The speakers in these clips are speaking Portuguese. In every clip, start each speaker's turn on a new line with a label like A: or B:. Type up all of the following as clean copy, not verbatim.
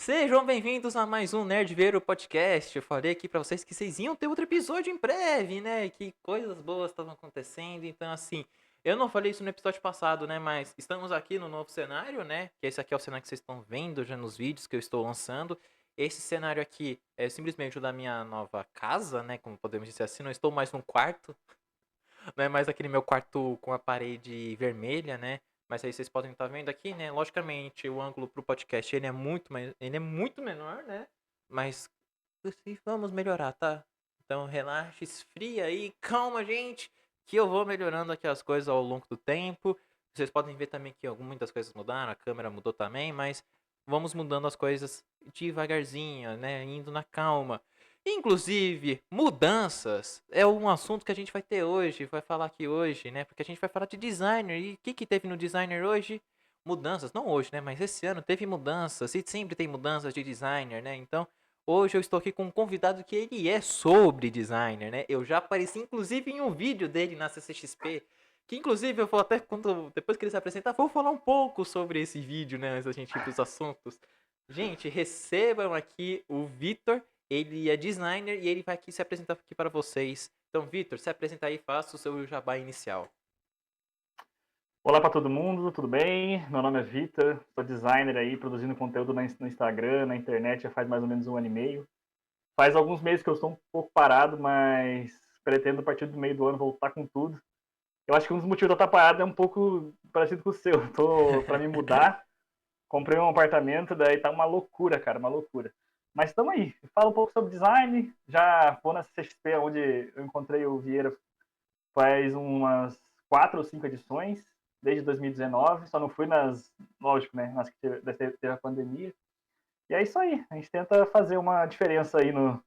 A: Sejam bem-vindos a mais um Nerd Vero Podcast. Eu falei aqui pra vocês que vocês iam ter outro episódio em breve, né? Que coisas boas estavam acontecendo. Então, assim, eu não falei isso no episódio passado, né? Mas estamos aqui no novo cenário, né? Que esse aqui é o cenário que vocês estão vendo já nos vídeos que eu estou lançando. Esse cenário aqui é simplesmente o da minha nova casa, né? Como podemos dizer assim, não estou mais num quarto, não é mais aquele meu quarto com a parede vermelha, né? Mas aí vocês podem estar vendo aqui, né? Logicamente, o ângulo pro podcast ele é muito menor, né? Mas assim, vamos melhorar, tá? Então relaxa, esfria aí, calma, gente, que eu vou melhorando aqui as coisas ao longo do tempo. Vocês podem ver também que muitas coisas mudaram, a câmera mudou também, mas vamos mudando as coisas devagarzinho, né? Indo na calma. Inclusive, mudanças é um assunto que a gente vai ter hoje, vai falar aqui hoje, né? Porque a gente vai falar de designer. E o que teve no designer hoje? Mudanças, não hoje, né? Mas esse ano teve mudanças, e sempre tem mudanças de designer, né? Então, hoje eu estou aqui com um convidado que ele é sobre designer, né? Eu já apareci, inclusive, em um vídeo dele na CCXP. Que, inclusive, eu vou até, depois que ele se apresentar, vou falar um pouco sobre esse vídeo, né? Antes da gente ir para os assuntos. Gente, recebam aqui o Vitor. Ele é designer e ele vai aqui se apresentar aqui para vocês. Então, Vitor, se apresenta aí e faça o seu jabá inicial.
B: Olá para todo mundo, tudo bem? Meu nome é Vitor, sou designer aí, produzindo conteúdo no Instagram, na internet já faz mais ou menos 1 ano e meio. Faz alguns meses que eu estou um pouco parado, mas pretendo a partir do meio do ano voltar com tudo. Eu acho que um dos motivos de eu estar parado é um pouco parecido com o seu. Estou para me mudar, comprei um apartamento, daí tá uma loucura, cara, uma loucura. Mas estamos aí. Fala um pouco sobre design, já vou na CXP, onde eu encontrei o Vieira faz umas 4 ou 5 edições, desde 2019, só não fui lógico, né, nas que teve a pandemia. E é isso aí, a gente tenta fazer uma diferença aí no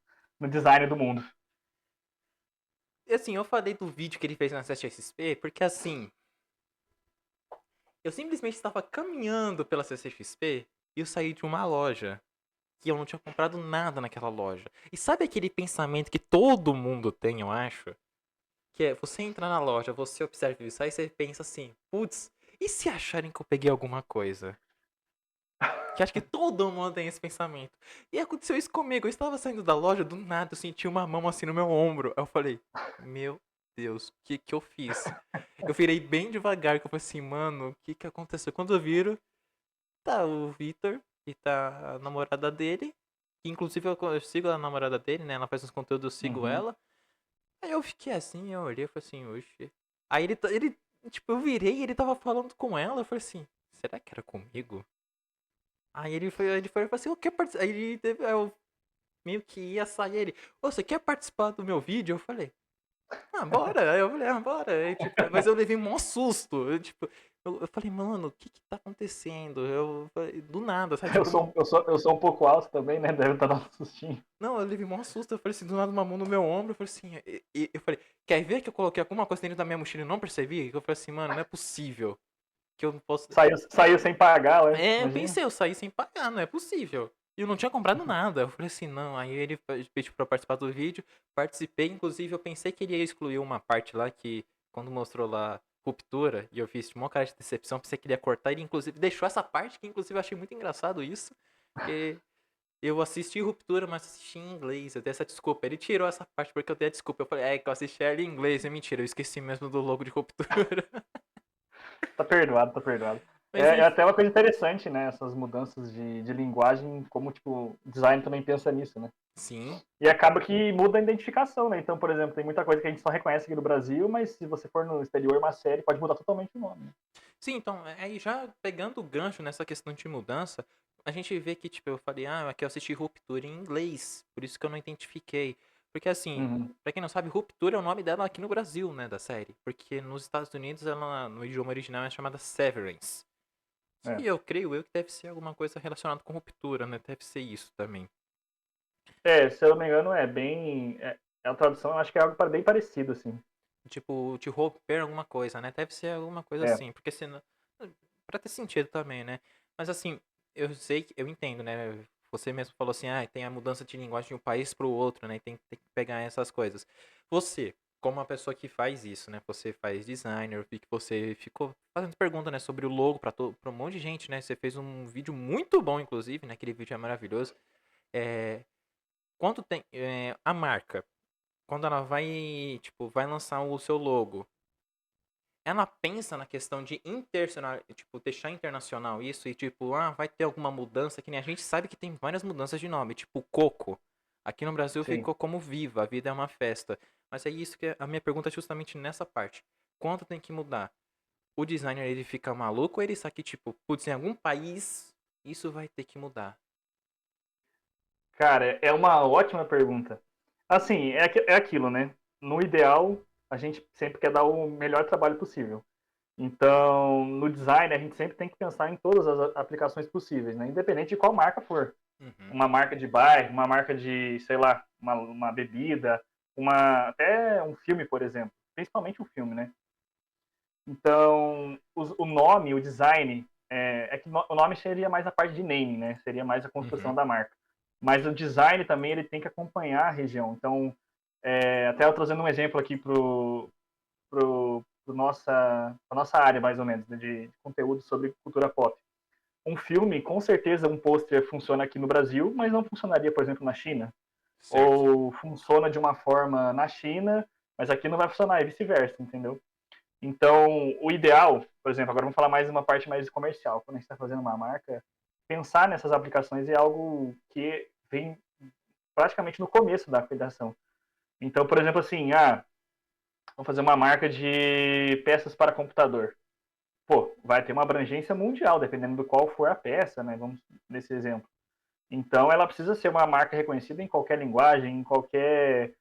B: design do mundo.
A: E assim, eu falei do vídeo que ele fez na CCXP, porque assim, eu simplesmente estava caminhando pela CCXP e eu saí de uma loja que eu não tinha comprado nada naquela loja. E sabe aquele pensamento que todo mundo tem, eu acho? Que é, você entra na loja, você observa isso, aí você pensa assim, putz, e se acharem que eu peguei alguma coisa? Que acho que todo mundo tem esse pensamento. E aconteceu isso comigo. Eu estava saindo da loja, do nada eu senti uma mão assim no meu ombro. Aí eu falei, meu Deus, o que que eu fiz? Eu virei bem devagar, que eu falei assim, mano, o que que aconteceu? Quando eu viro, tá o Vitor e tá a namorada dele. Que inclusive eu sigo a namorada dele, né? Ela faz uns conteúdos, eu sigo
B: Uhum.
A: ela. Aí eu fiquei assim, eu olhei e falei assim, oxe. Aí ele, tipo, eu virei e ele tava falando com ela. Eu falei assim, será que era comigo? Aí ele foi e falou assim, eu quero participar. Aí ele teve, aí eu meio que ia sair ele. Ô, você quer participar do meu vídeo? Eu falei, ah, bora. Aí eu falei, ah, bora. Aí, tipo, mas eu levei um susto. Eu falei, mano, o que que tá acontecendo? Eu falei, do nada, sabe?
B: Eu
A: Tipo,
B: sou, eu, sou, eu sou um pouco alto também, né? Deve estar dando um sustinho.
A: não, eu levei um susto. Eu falei assim, do nada uma mão no meu ombro. Eu falei assim, eu falei, quer ver que eu coloquei alguma coisa dentro da minha mochila e não percebi? Eu falei assim, mano, não é possível que eu não posso.
B: Saiu sem pagar, né?
A: É, eu
B: Imagina.
A: pensei, eu saí sem pagar, não é possível. E eu não tinha comprado nada. Eu falei assim, não. Aí ele pediu pra eu participar do vídeo. Participei, inclusive eu pensei que ele ia excluir uma parte lá que, quando mostrou lá ruptura, e eu fiz uma cara de decepção, pensei que ele ia cortar. Ele, inclusive, deixou essa parte, que inclusive eu achei muito engraçado isso. Porque eu assisti ruptura, mas assisti em inglês. Eu dei essa desculpa. Ele tirou essa parte porque eu dei a desculpa. Eu falei, é que eu assisti ela em inglês. É mentira, eu esqueci mesmo do logo de ruptura.
B: Tá perdoado, tá perdoado.
A: Mas
B: É
A: enfim.
B: até uma coisa interessante, né? Essas mudanças de linguagem, como tipo, o design também pensa nisso, né?
A: Sim.
B: E acaba que muda a identificação, né? Então, por exemplo, tem muita coisa que a gente só reconhece aqui no Brasil, mas se você for no exterior, uma série pode mudar totalmente o nome. Né?
A: Sim, então, aí já pegando o gancho nessa questão de mudança, a gente vê que, tipo, eu falei, ah, aqui eu assisti Ruptura em inglês, por isso que eu não identifiquei. Porque, assim,
B: Uhum.
A: pra quem não sabe, Ruptura é o nome dela aqui no Brasil, né, da série. Porque nos Estados Unidos, ela, no idioma original, é chamada Severance.
B: É.
A: Que eu creio eu que deve ser alguma coisa relacionada com ruptura, né, deve ser isso também.
B: Se eu não me engano, é bem. É a tradução, eu acho que é algo bem parecido, assim.
A: Tipo, de romper alguma coisa, né, deve ser alguma coisa
B: É.
A: assim, porque senão... Pra ter sentido também, né. Mas, assim, eu sei que eu entendo, né. Você mesmo falou assim, ah, tem a mudança de linguagem de um país para o outro, né? Tem que pegar essas coisas. Você como uma pessoa que faz isso, né? Você faz designer, eu vi que você ficou fazendo pergunta, né, sobre o logo pra um monte de gente, né? Você fez um vídeo muito bom, inclusive, né? Aquele vídeo é maravilhoso. É, quanto tem a marca, quando ela vai, tipo, vai lançar o seu logo, ela pensa na questão de internacional, tipo, deixar internacional isso e tipo, vai ter alguma mudança que nem a gente sabe que tem várias mudanças de nome, tipo Coco. Aqui no Brasil
B: Sim.
A: ficou como Viva, a vida é uma festa. Mas é isso que a minha pergunta é justamente nessa parte. Quanto tem que mudar? O designer ele fica maluco ou ele sabe que tipo, putz, em algum país isso vai ter que mudar?
B: Cara, é uma ótima pergunta. Assim, é aquilo, né? No ideal, a gente sempre quer dar o melhor trabalho possível. Então, no design, a gente sempre tem que pensar em todas as aplicações possíveis, né? Independente de qual marca for.
A: Uhum,
B: Uma marca de bairro, uma marca de, sei lá, uma bebida, até um filme, por exemplo. Principalmente um filme, né? Então, o nome, o design, que o nome seria mais a parte de naming, né? Seria mais a construção
A: uhum,
B: da marca. Mas o design também ele tem que acompanhar a região. Então, até eu trazendo um exemplo aqui para nossa área, mais ou menos, né, de conteúdo sobre cultura pop. Um filme, com certeza, um pôster funciona aqui no Brasil, mas não funcionaria, por exemplo, na China.
A: certo.
B: Ou funciona de uma forma na China, mas aqui não vai funcionar, e vice-versa, entendeu? Então, o ideal, por exemplo, agora vamos falar mais uma parte mais comercial. Quando a gente está fazendo uma marca, pensar nessas aplicações é algo que vem praticamente no começo da criação. Então, por exemplo, assim, vamos fazer uma marca de peças para computador. Pô, vai ter uma abrangência mundial, dependendo do qual for a peça, né? Vamos nesse exemplo. Então, ela precisa ser uma marca reconhecida em qualquer linguagem, em qualquer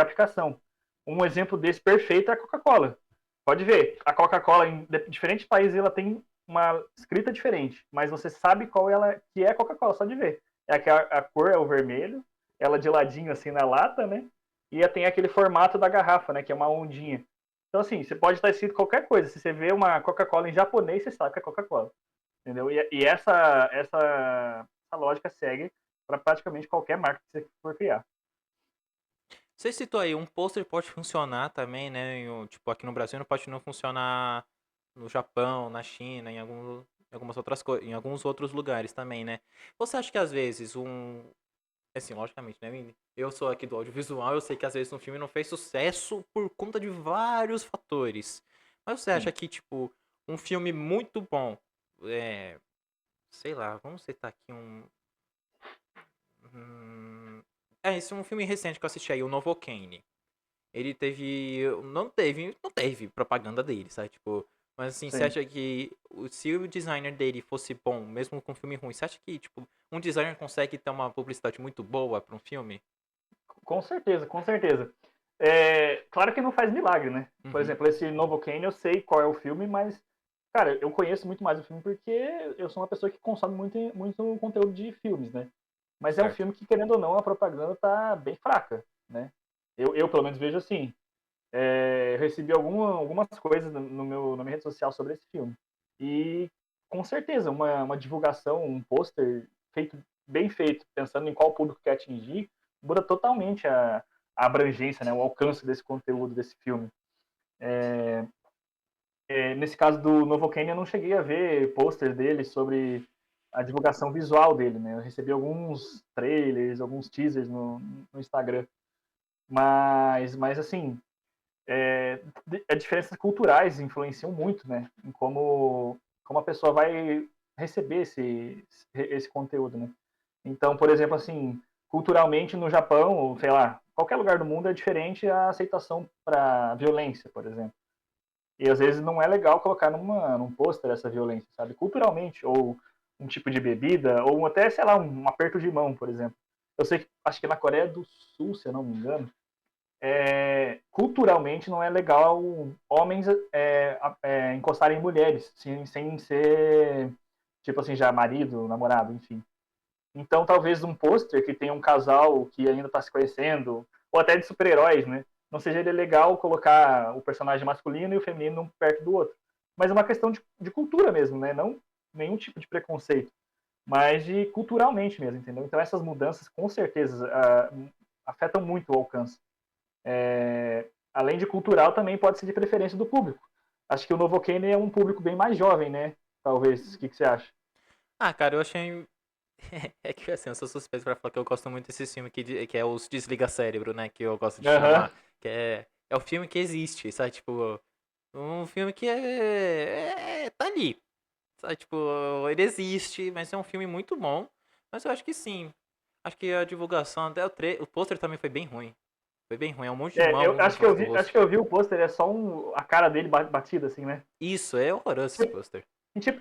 B: aplicação. Um exemplo desse perfeito é a Coca-Cola. Pode ver, a Coca-Cola em diferentes países ela tem uma escrita diferente, mas você sabe qual ela que é a Coca-Cola só de ver. É que a cor é o vermelho, ela de ladinho assim na lata, né? E tem aquele formato da garrafa, né? Que é uma ondinha. Então assim, você pode estar escrito qualquer coisa. Se você vê uma Coca-Cola em japonês, você sabe que é Coca-Cola, entendeu? E essa lógica segue para praticamente qualquer marca que você for criar.
A: Você citou aí, um pôster pode funcionar também, né? Tipo, aqui no Brasil não pode não funcionar no Japão, na China, em algumas outras coisas, em alguns outros lugares também, né? Você acha que às vezes assim, logicamente, né, Vini? Eu sou aqui do audiovisual, eu sei que às vezes um filme não fez sucesso por conta de vários fatores. Mas você acha
B: Sim.
A: que, tipo, um filme muito bom, é, sei lá, vamos citar aqui esse é um filme recente que eu assisti aí, o Novocaine. Ele teve. Não teve propaganda dele, sabe? Tipo. Mas assim, você
B: Sim.
A: acha que se o designer dele fosse bom, mesmo com um filme ruim, você acha que, tipo, um designer consegue ter uma publicidade muito boa pra um filme?
B: Com certeza, com certeza. Claro que não faz milagre, né? Por
A: Uhum,
B: exemplo, esse Novo Kane, eu sei qual é o filme, mas, cara, eu conheço muito mais o filme porque eu sou uma pessoa que consome muito, muito conteúdo de filmes, né? Mas é um
A: certo.
B: filme que, querendo ou não, a propaganda tá bem fraca, né? Eu pelo menos, vejo assim. Eu recebi algumas coisas na minha rede social sobre esse filme. E, com certeza, uma divulgação, um pôster bem feito, pensando em qual público quer atingir, muda totalmente a abrangência, né, o alcance desse conteúdo, desse filme. Nesse caso do Novocaine, eu não cheguei a ver pôster dele sobre a divulgação visual dele, né? Eu recebi alguns trailers, alguns teasers no Instagram. Mas assim, as diferenças culturais influenciam muito, né? Em como a pessoa vai receber esse conteúdo, né? Então, por exemplo, assim, culturalmente no Japão, ou sei lá, qualquer lugar do mundo é diferente a aceitação para violência, por exemplo. E às vezes não é legal colocar num pôster essa violência, sabe? Culturalmente, ou um tipo de bebida, ou até, sei lá, um aperto de mão, por exemplo. Eu sei que, acho que na Coreia do Sul, se eu não me engano, culturalmente não é legal homens encostarem em mulheres, sem ser, tipo assim, já marido, namorado, enfim. Então, talvez um pôster que tenha um casal que ainda está se conhecendo, ou até de super-heróis, né? Não seja legal colocar o personagem masculino e o feminino um perto do outro. Mas é uma questão de cultura mesmo, né? Não nenhum tipo de preconceito, mas de culturalmente mesmo, entendeu? Então, essas mudanças, com certeza, afetam muito o alcance. além de cultural, também pode ser de preferência do público. Acho que o Novocaine é um público bem mais jovem, né? Talvez. O que você acha?
A: Ah, cara, eu achei. É que assim, eu sou suspeito pra falar que eu gosto muito desse filme que é os Desliga Cérebro, né? Que eu gosto de
B: Aham.
A: chamar. Que é o filme que existe, sabe? Tipo, um filme que tá ali. Sabe? Tipo, ele existe, mas é um filme muito bom. Mas eu acho que sim. Acho que a divulgação, até o pôster também foi bem ruim. Foi bem ruim, é um monte de mão
B: Eu
A: no do
B: acho
A: rosto.
B: que eu vi o pôster, é só a cara dele batida, assim, né?
A: Isso, é horroroso esse
B: Tipo,
A: pôster.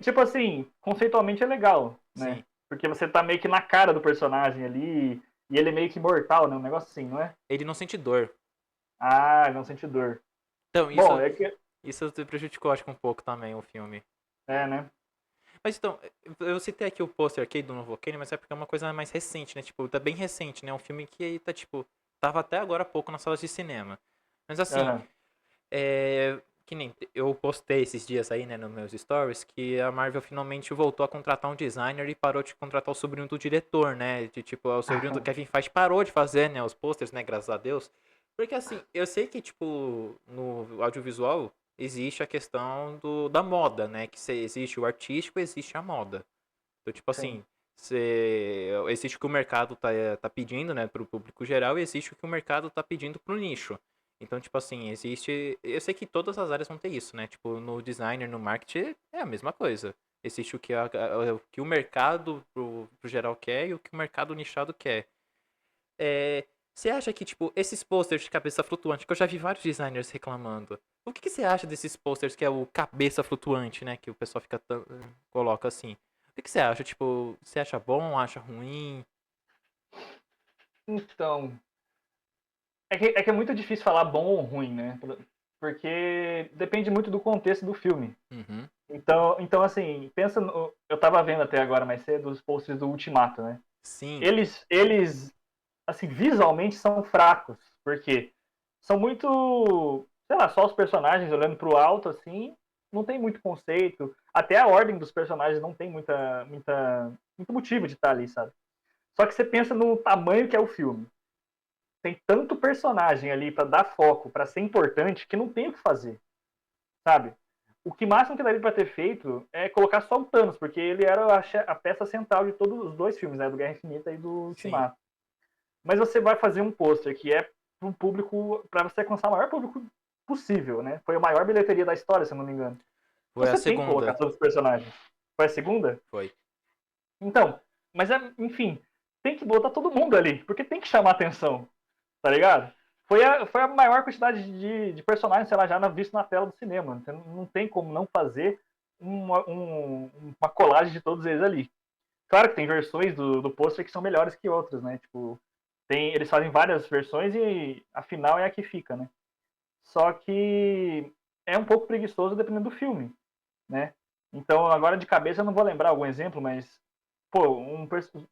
B: tipo assim, conceitualmente é legal,
A: Sim.
B: né? Porque você tá meio que na cara do personagem ali, e ele é meio que imortal, né? Um negócio assim, não é?
A: Ele não sente dor.
B: Ah, não sente dor.
A: Então,
B: Bom, é que.
A: isso prejudicou, acho que um pouco também o filme.
B: É, né?
A: Mas então, eu citei aqui o pôster aqui do Novo Kane, mas é porque é uma coisa mais recente, né? Tipo, tá bem recente, né? Um filme que tá, tipo, tava até agora há pouco nas salas de cinema. Mas assim,
B: Aham.
A: que nem eu postei esses dias aí, né, nos meus stories, que a Marvel finalmente voltou a contratar um designer e parou de contratar o sobrinho do diretor, né? De, tipo, o sobrinho do Kevin Feige parou de fazer, né, os posters, né, graças a Deus. Porque assim, eu sei que, tipo, no audiovisual existe a questão da moda, né? Que existe o artístico, existe a moda. Então, tipo
B: Sim.
A: assim, existe o que o mercado tá pedindo, né, pro público geral e existe o que o mercado tá pedindo pro nicho. Então, tipo assim, existe. Eu sei que todas as áreas vão ter isso, né? Tipo, no designer, no marketing, é a mesma coisa. Existe o que, o que o mercado pro geral quer e o que o mercado nichado quer. Você acha que, tipo, esses posters de cabeça flutuante, que eu já vi vários designers reclamando, o que você acha desses posters que é o cabeça flutuante, né? Que o pessoal coloca assim. O que você acha? Tipo, você acha bom, acha ruim?
B: Então, é que é muito difícil falar bom ou ruim, né? Porque depende muito do contexto do filme.
A: Uhum.
B: Então assim, pensa no, eu tava vendo até agora mais cedo os posters do Ultimato, né?
A: Sim,
B: Eles assim, visualmente são fracos, porque são muito, sei lá, só os personagens olhando pro alto assim, não tem muito conceito, até a ordem dos personagens não tem muito motivo de estar ali, sabe? Só que você pensa no tamanho que é o filme. Tem tanto personagem ali para dar foco, para ser importante, que não tem o que fazer, sabe? O que máximo que daria para ter feito é colocar só o Thanos, porque ele era a peça central de todos os dois filmes, né? Do Guerra Infinita e do
A: sim.
B: Ultimato. Mas você vai fazer um pôster que é para um público, para você alcançar o maior público possível, né? Foi a maior bilheteria da história, se eu não me engano.
A: Foi a
B: Você tem que colocar
A: segunda.
B: todos os personagens. Foi a segunda?
A: Foi.
B: Então, mas enfim, tem que botar todo mundo ali, porque tem que chamar atenção, tá ligado? Foi a maior quantidade de personagens, sei lá, já visto na tela do cinema. Então, não tem como não fazer uma colagem de todos eles ali. Claro que tem versões do pôster que são melhores que outras, né? Tipo, eles fazem várias versões e a final é a que fica, né? Só que é um pouco preguiçoso dependendo do filme, né? Então, agora de cabeça eu não vou lembrar algum exemplo, mas pô,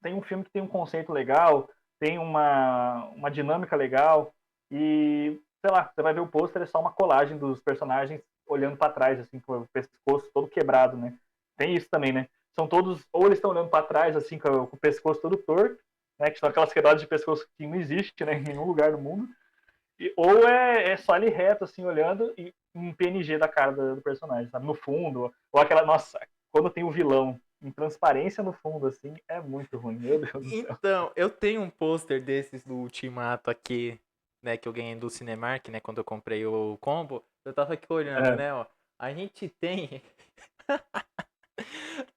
B: tem um filme que tem um conceito legal, tem uma dinâmica legal e, sei lá, você vai ver o pôster, é só uma colagem dos personagens olhando para trás, assim, com o pescoço todo quebrado, né? Tem isso também, né? São todos, ou eles estão olhando para trás, assim, com o pescoço todo torto, né? Que são aquelas quebradas de pescoço que não existe, né? Em nenhum lugar do mundo. Ou é só ele reto, assim, olhando e um PNG da cara do personagem, sabe? No fundo. Ou aquela, nossa, quando tem o vilão em transparência no fundo, assim, é muito ruim, meu Deus do céu.
A: Então, eu tenho um pôster desses do Ultimato aqui, né, que eu ganhei do Cinemark, né, quando eu comprei o combo. Eu tava aqui olhando,
B: É,
A: né, ó. A gente tem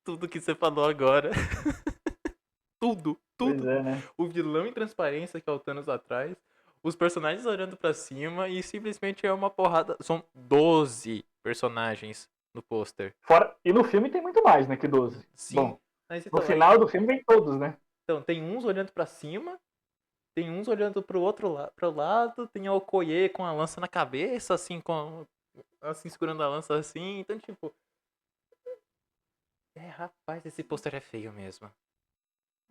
A: tudo que você falou agora. Tudo,
B: pois
A: tudo.
B: é, né?
A: O vilão em transparência, que é o Thanos atrás. Os personagens olhando pra cima e simplesmente é uma porrada. São 12 personagens no pôster.
B: E no filme tem muito mais, né, que 12.
A: Sim.
B: Bom,
A: Mas
B: no
A: então,
B: final do filme vem todos, né?
A: então, tem uns olhando pra cima, tem uns olhando pro lado, tem a Okoye com a lança na cabeça, assim, assim, segurando a lança assim. Então, tipo, rapaz, esse pôster é feio mesmo.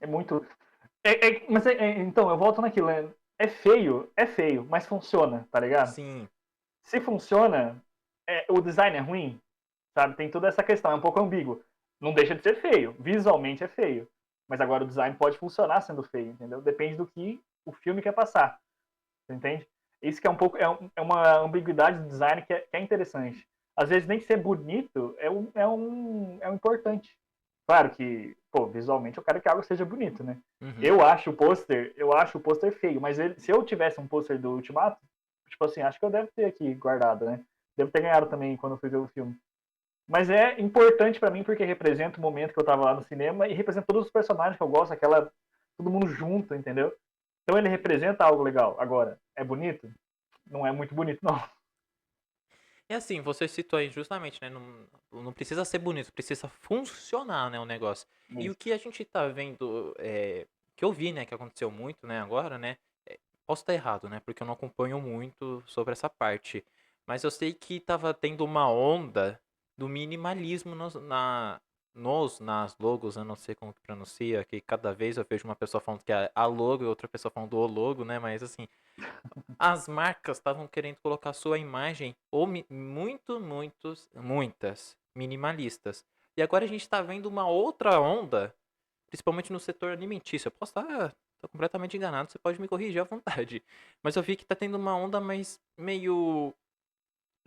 B: É muito. Mas então, eu volto naquilo, né? É feio, mas funciona, tá ligado?
A: Sim,
B: Se funciona, o design é ruim, sabe? Tem toda essa questão, é um pouco ambíguo. Não deixa de ser feio, visualmente é feio. Mas agora o design pode funcionar sendo feio, entendeu? Depende do que o filme quer passar, você entende? Isso que é um pouco, é uma ambiguidade do design que é interessante. Às vezes nem ser bonito é um importante. Claro que, pô, visualmente eu quero que algo seja bonito, né?
A: Uhum.
B: Eu acho o pôster feio, mas se eu tivesse um pôster do Ultimato, tipo assim, acho que eu devo ter aqui guardado, né? Devo ter ganhado também quando eu fui ver o filme. Mas é importante pra mim porque representa o momento que eu tava lá no cinema e representa todos os personagens que eu gosto, aquela todo mundo junto, entendeu? Então ele representa algo legal. Agora, é bonito? Não é muito bonito, não.
A: E assim, você citou aí justamente, né? Não precisa ser bonito, precisa funcionar, né, o negócio. E o
B: Isso.
A: que a gente tá vendo, que eu vi, né, que aconteceu muito, né, agora, né? Posso estar errado, né? Porque eu não acompanho muito sobre essa parte. Mas eu sei que tava tendo uma onda do minimalismo nas logos, eu não sei como que pronuncia, que cada vez eu vejo uma pessoa falando que é a logo e outra pessoa falando o logo, né? Mas assim, as marcas estavam querendo colocar sua imagem ou muitas minimalistas. E agora a gente está vendo uma outra onda, principalmente no setor alimentício. Eu posso estar completamente enganado, você pode me corrigir à vontade. Mas eu vi que tá tendo uma onda mais meio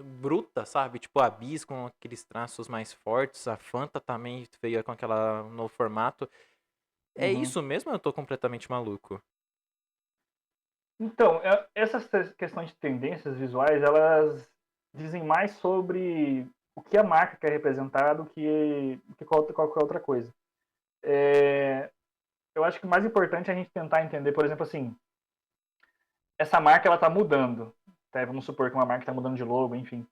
A: bruta, sabe? Tipo a Bis com aqueles traços mais fortes, a Fanta também veio com aquela no formato. É
B: Uhum.
A: isso mesmo ou eu tô completamente maluco?
B: Então, essas questões de tendências visuais, elas dizem mais sobre o que a marca quer representar do que qualquer outra coisa. Eu acho que o mais importante é a gente tentar entender, por exemplo, assim, essa marca ela está mudando. Tá? Vamos supor que uma marca está mudando de logo, enfim.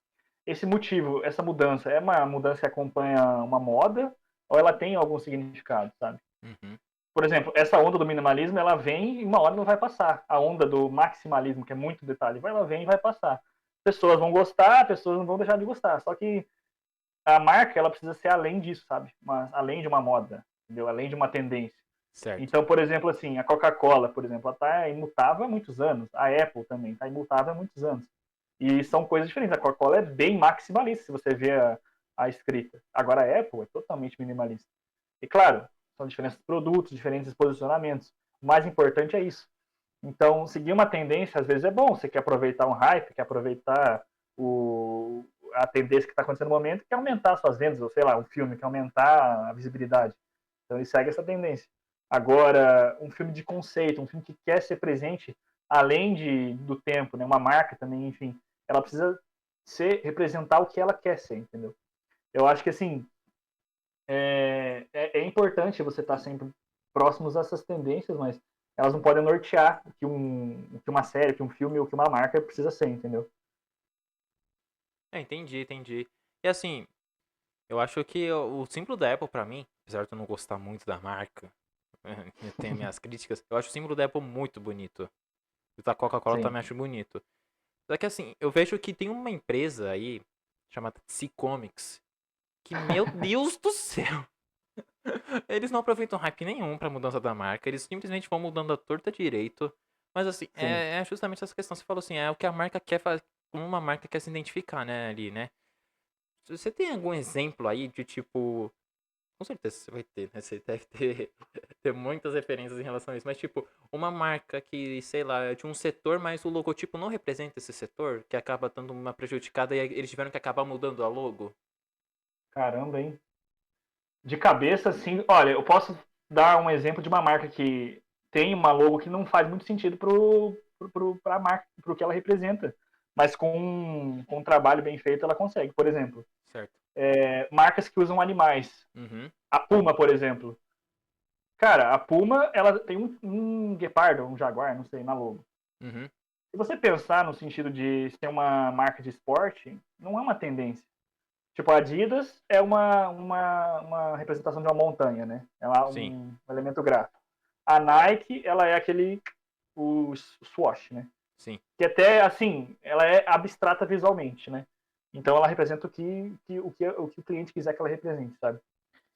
B: Esse motivo, essa mudança, é uma mudança que acompanha uma moda ou ela tem algum significado, sabe?
A: Uhum,
B: Por exemplo, essa onda do minimalismo, ela vem e uma hora não vai passar. A onda do maximalismo, que é muito detalhe, ela vem e vai passar. Pessoas vão gostar, pessoas não vão deixar de gostar. Só que a marca, ela precisa ser além disso, sabe? Além de uma moda, entendeu? Além de uma tendência.
A: certo.
B: Então, por exemplo, assim, a Coca-Cola, por exemplo, ela está imutável há muitos anos. A Apple também está imutável há muitos anos. E são coisas diferentes. A Coca-Cola é bem maximalista, se você vê a escrita. Agora a Apple é totalmente minimalista. E claro, são diferentes produtos, diferentes posicionamentos. O mais importante é isso. Então, seguir uma tendência às vezes é bom. Você quer aproveitar um hype, quer aproveitar a tendência que está acontecendo no momento, quer aumentar suas vendas, ou sei lá, um filme, quer aumentar a visibilidade. Então, ele segue essa tendência. Agora, um filme de conceito, um filme que quer ser presente além do tempo, né? Uma marca também, enfim, ela precisa representar o que ela quer ser, entendeu? Eu acho que, assim, é importante você estar sempre próximos a essas tendências, mas elas não podem nortear o que uma série, que um filme ou que uma marca precisa ser, entendeu?
A: Entendi, entendi. E assim, eu acho que o símbolo da Apple pra mim, apesar de eu não gostar muito da marca, eu tenho minhas críticas, eu acho o símbolo da Apple muito bonito. O da Coca-Cola
B: Sim.
A: também acho bonito. Só que assim, eu vejo que tem uma empresa aí chamada DC Comics que, meu Deus do céu, eles não aproveitam hype nenhum pra mudança da marca, eles simplesmente vão mudando a torta direito. Mas assim,
B: Sim.
A: é justamente essa questão. Você falou assim, é o que a marca quer fazer, como uma marca quer se identificar, né, ali, né? Você tem algum exemplo aí de tipo. Com certeza você vai ter, né? Você deve ter muitas referências em relação a isso. Mas, tipo, uma marca que, sei lá, é de um setor, mas o logotipo não representa esse setor, que acaba dando uma prejudicada e eles tiveram que acabar mudando a logo.
B: Caramba, hein? De cabeça, assim, olha, eu posso dar um exemplo de uma marca que tem uma logo que não faz muito sentido para a marca, para o que ela representa. Mas com um trabalho bem feito, ela consegue. Por exemplo,
A: Certo.
B: marcas que usam animais.
A: Uhum,
B: A Puma, por exemplo. Cara, a Puma, ela tem um guepardo, um jaguar, não sei, na logo.
A: uhum,
B: Se você pensar no sentido de ser uma marca de esporte, não é uma tendência. Tipo, a Adidas é uma representação de uma montanha, né? É
A: sim,
B: um elemento gráfico. A Nike, ela é o swoosh, né?
A: sim,
B: Que até, assim, ela é abstrata visualmente, né? Então ela representa o que o cliente quiser que ela represente, sabe?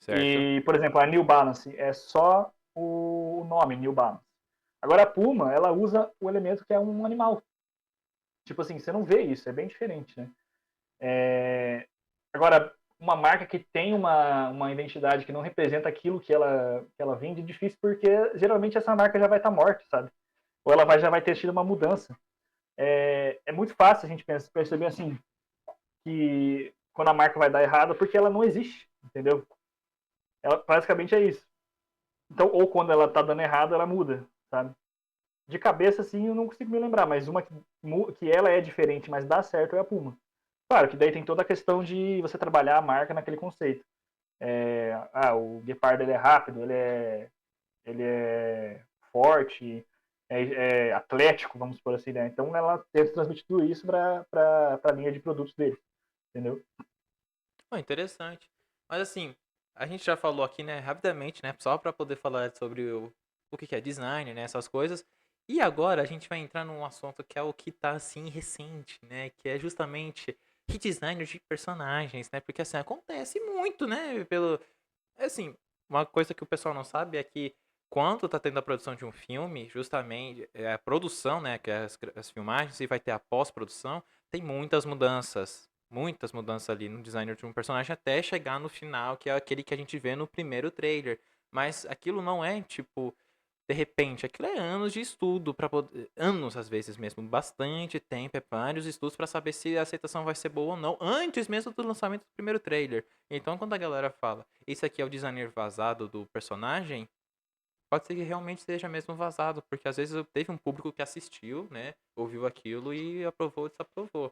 A: certo.
B: E, por exemplo, a New Balance é só o nome New Balance. Agora a Puma, ela usa o elemento que é um animal. Tipo assim, você não vê isso, é bem diferente, né? Agora, uma marca que tem uma identidade que não representa aquilo que ela vende é difícil, porque geralmente essa marca já vai estar morta, sabe? Ou ela já vai ter tido uma mudança. é muito fácil a gente perceber assim, que quando a marca vai dar errado, porque ela não existe, entendeu? Ela basicamente é isso. Então, ou quando ela tá dando errado, ela muda, sabe? De cabeça, assim, eu não consigo me lembrar, mas uma que ela é diferente, mas dá certo é a Puma. Claro que daí tem toda a questão de você trabalhar a marca naquele conceito. O Guepardo ele é rápido, ele é forte, é atlético, vamos por assim, né? Então ela tenta transmitir tudo isso para a linha de produtos dele, entendeu?
A: Interessante. Mas assim, a gente já falou aqui, né, rapidamente, né, só para poder falar sobre o que é design, né, essas coisas. E agora a gente vai entrar num assunto que é o que tá assim recente, né, que é justamente redesign de personagens, né? Porque assim acontece muito, né, pelo assim, uma coisa que o pessoal não sabe é que quando tá tendo a produção de um filme, justamente a produção, né, que é as filmagens e vai ter a pós-produção, tem muitas mudanças ali no design de um personagem até chegar no final, que é aquele que a gente vê no primeiro trailer. Mas aquilo não é tipo de repente, aquilo é anos de estudo para poder, anos às vezes mesmo, bastante tempo, é vários estudos para saber se a aceitação vai ser boa ou não, antes mesmo do lançamento do primeiro trailer. Então, quando a galera fala, isso aqui é o designer vazado do personagem, pode ser que realmente seja mesmo vazado, porque às vezes teve um público que assistiu, né, ouviu aquilo e aprovou ou desaprovou.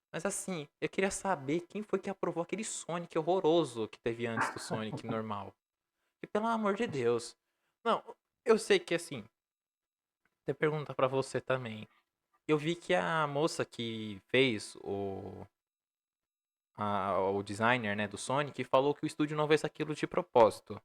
A: Mas assim, eu queria saber quem foi que aprovou aquele Sonic horroroso que teve antes do Sonic normal. E pelo amor de Deus. Não, eu sei que assim, ter pergunta pra você também. Eu vi que a moça que fez o designer, né, do Sonic falou que o estúdio não fez aquilo de propósito.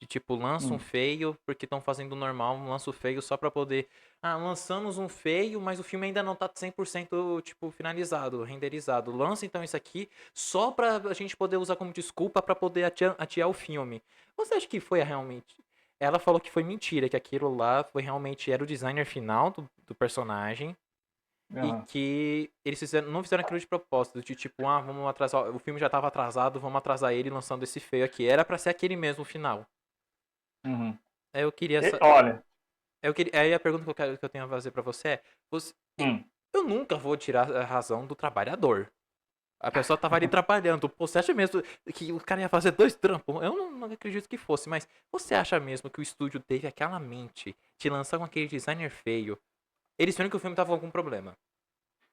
A: De tipo, lança um
B: Hum.
A: feio porque estão fazendo normal, lança o feio só pra poder. Ah, lançamos um feio, mas o filme ainda não tá 100% tipo finalizado, renderizado. Lança então isso aqui só pra a gente poder usar como desculpa pra poder adiar o filme. Você acha que foi realmente? Ela falou que foi mentira, que aquilo lá foi realmente era o designer final do personagem e
B: Uhum.
A: que eles não fizeram aquilo de propósito, de tipo, ah, vamos atrasar, o filme já tava atrasado, vamos atrasar ele lançando esse feio aqui. Era pra ser aquele mesmo final.
B: Uhum.
A: Aí eu queria.
B: Olha,
A: Aí a pergunta que eu tenho a fazer pra você é:
B: hum,
A: eu nunca vou tirar a razão do trabalhador. A pessoa tava ali trabalhando. Pô, você acha mesmo que o cara ia fazer dois trampos? Eu não acredito que fosse, mas você acha mesmo que o estúdio teve aquela mente de lançar com aquele designer feio? Eles viram que o filme tava com algum problema.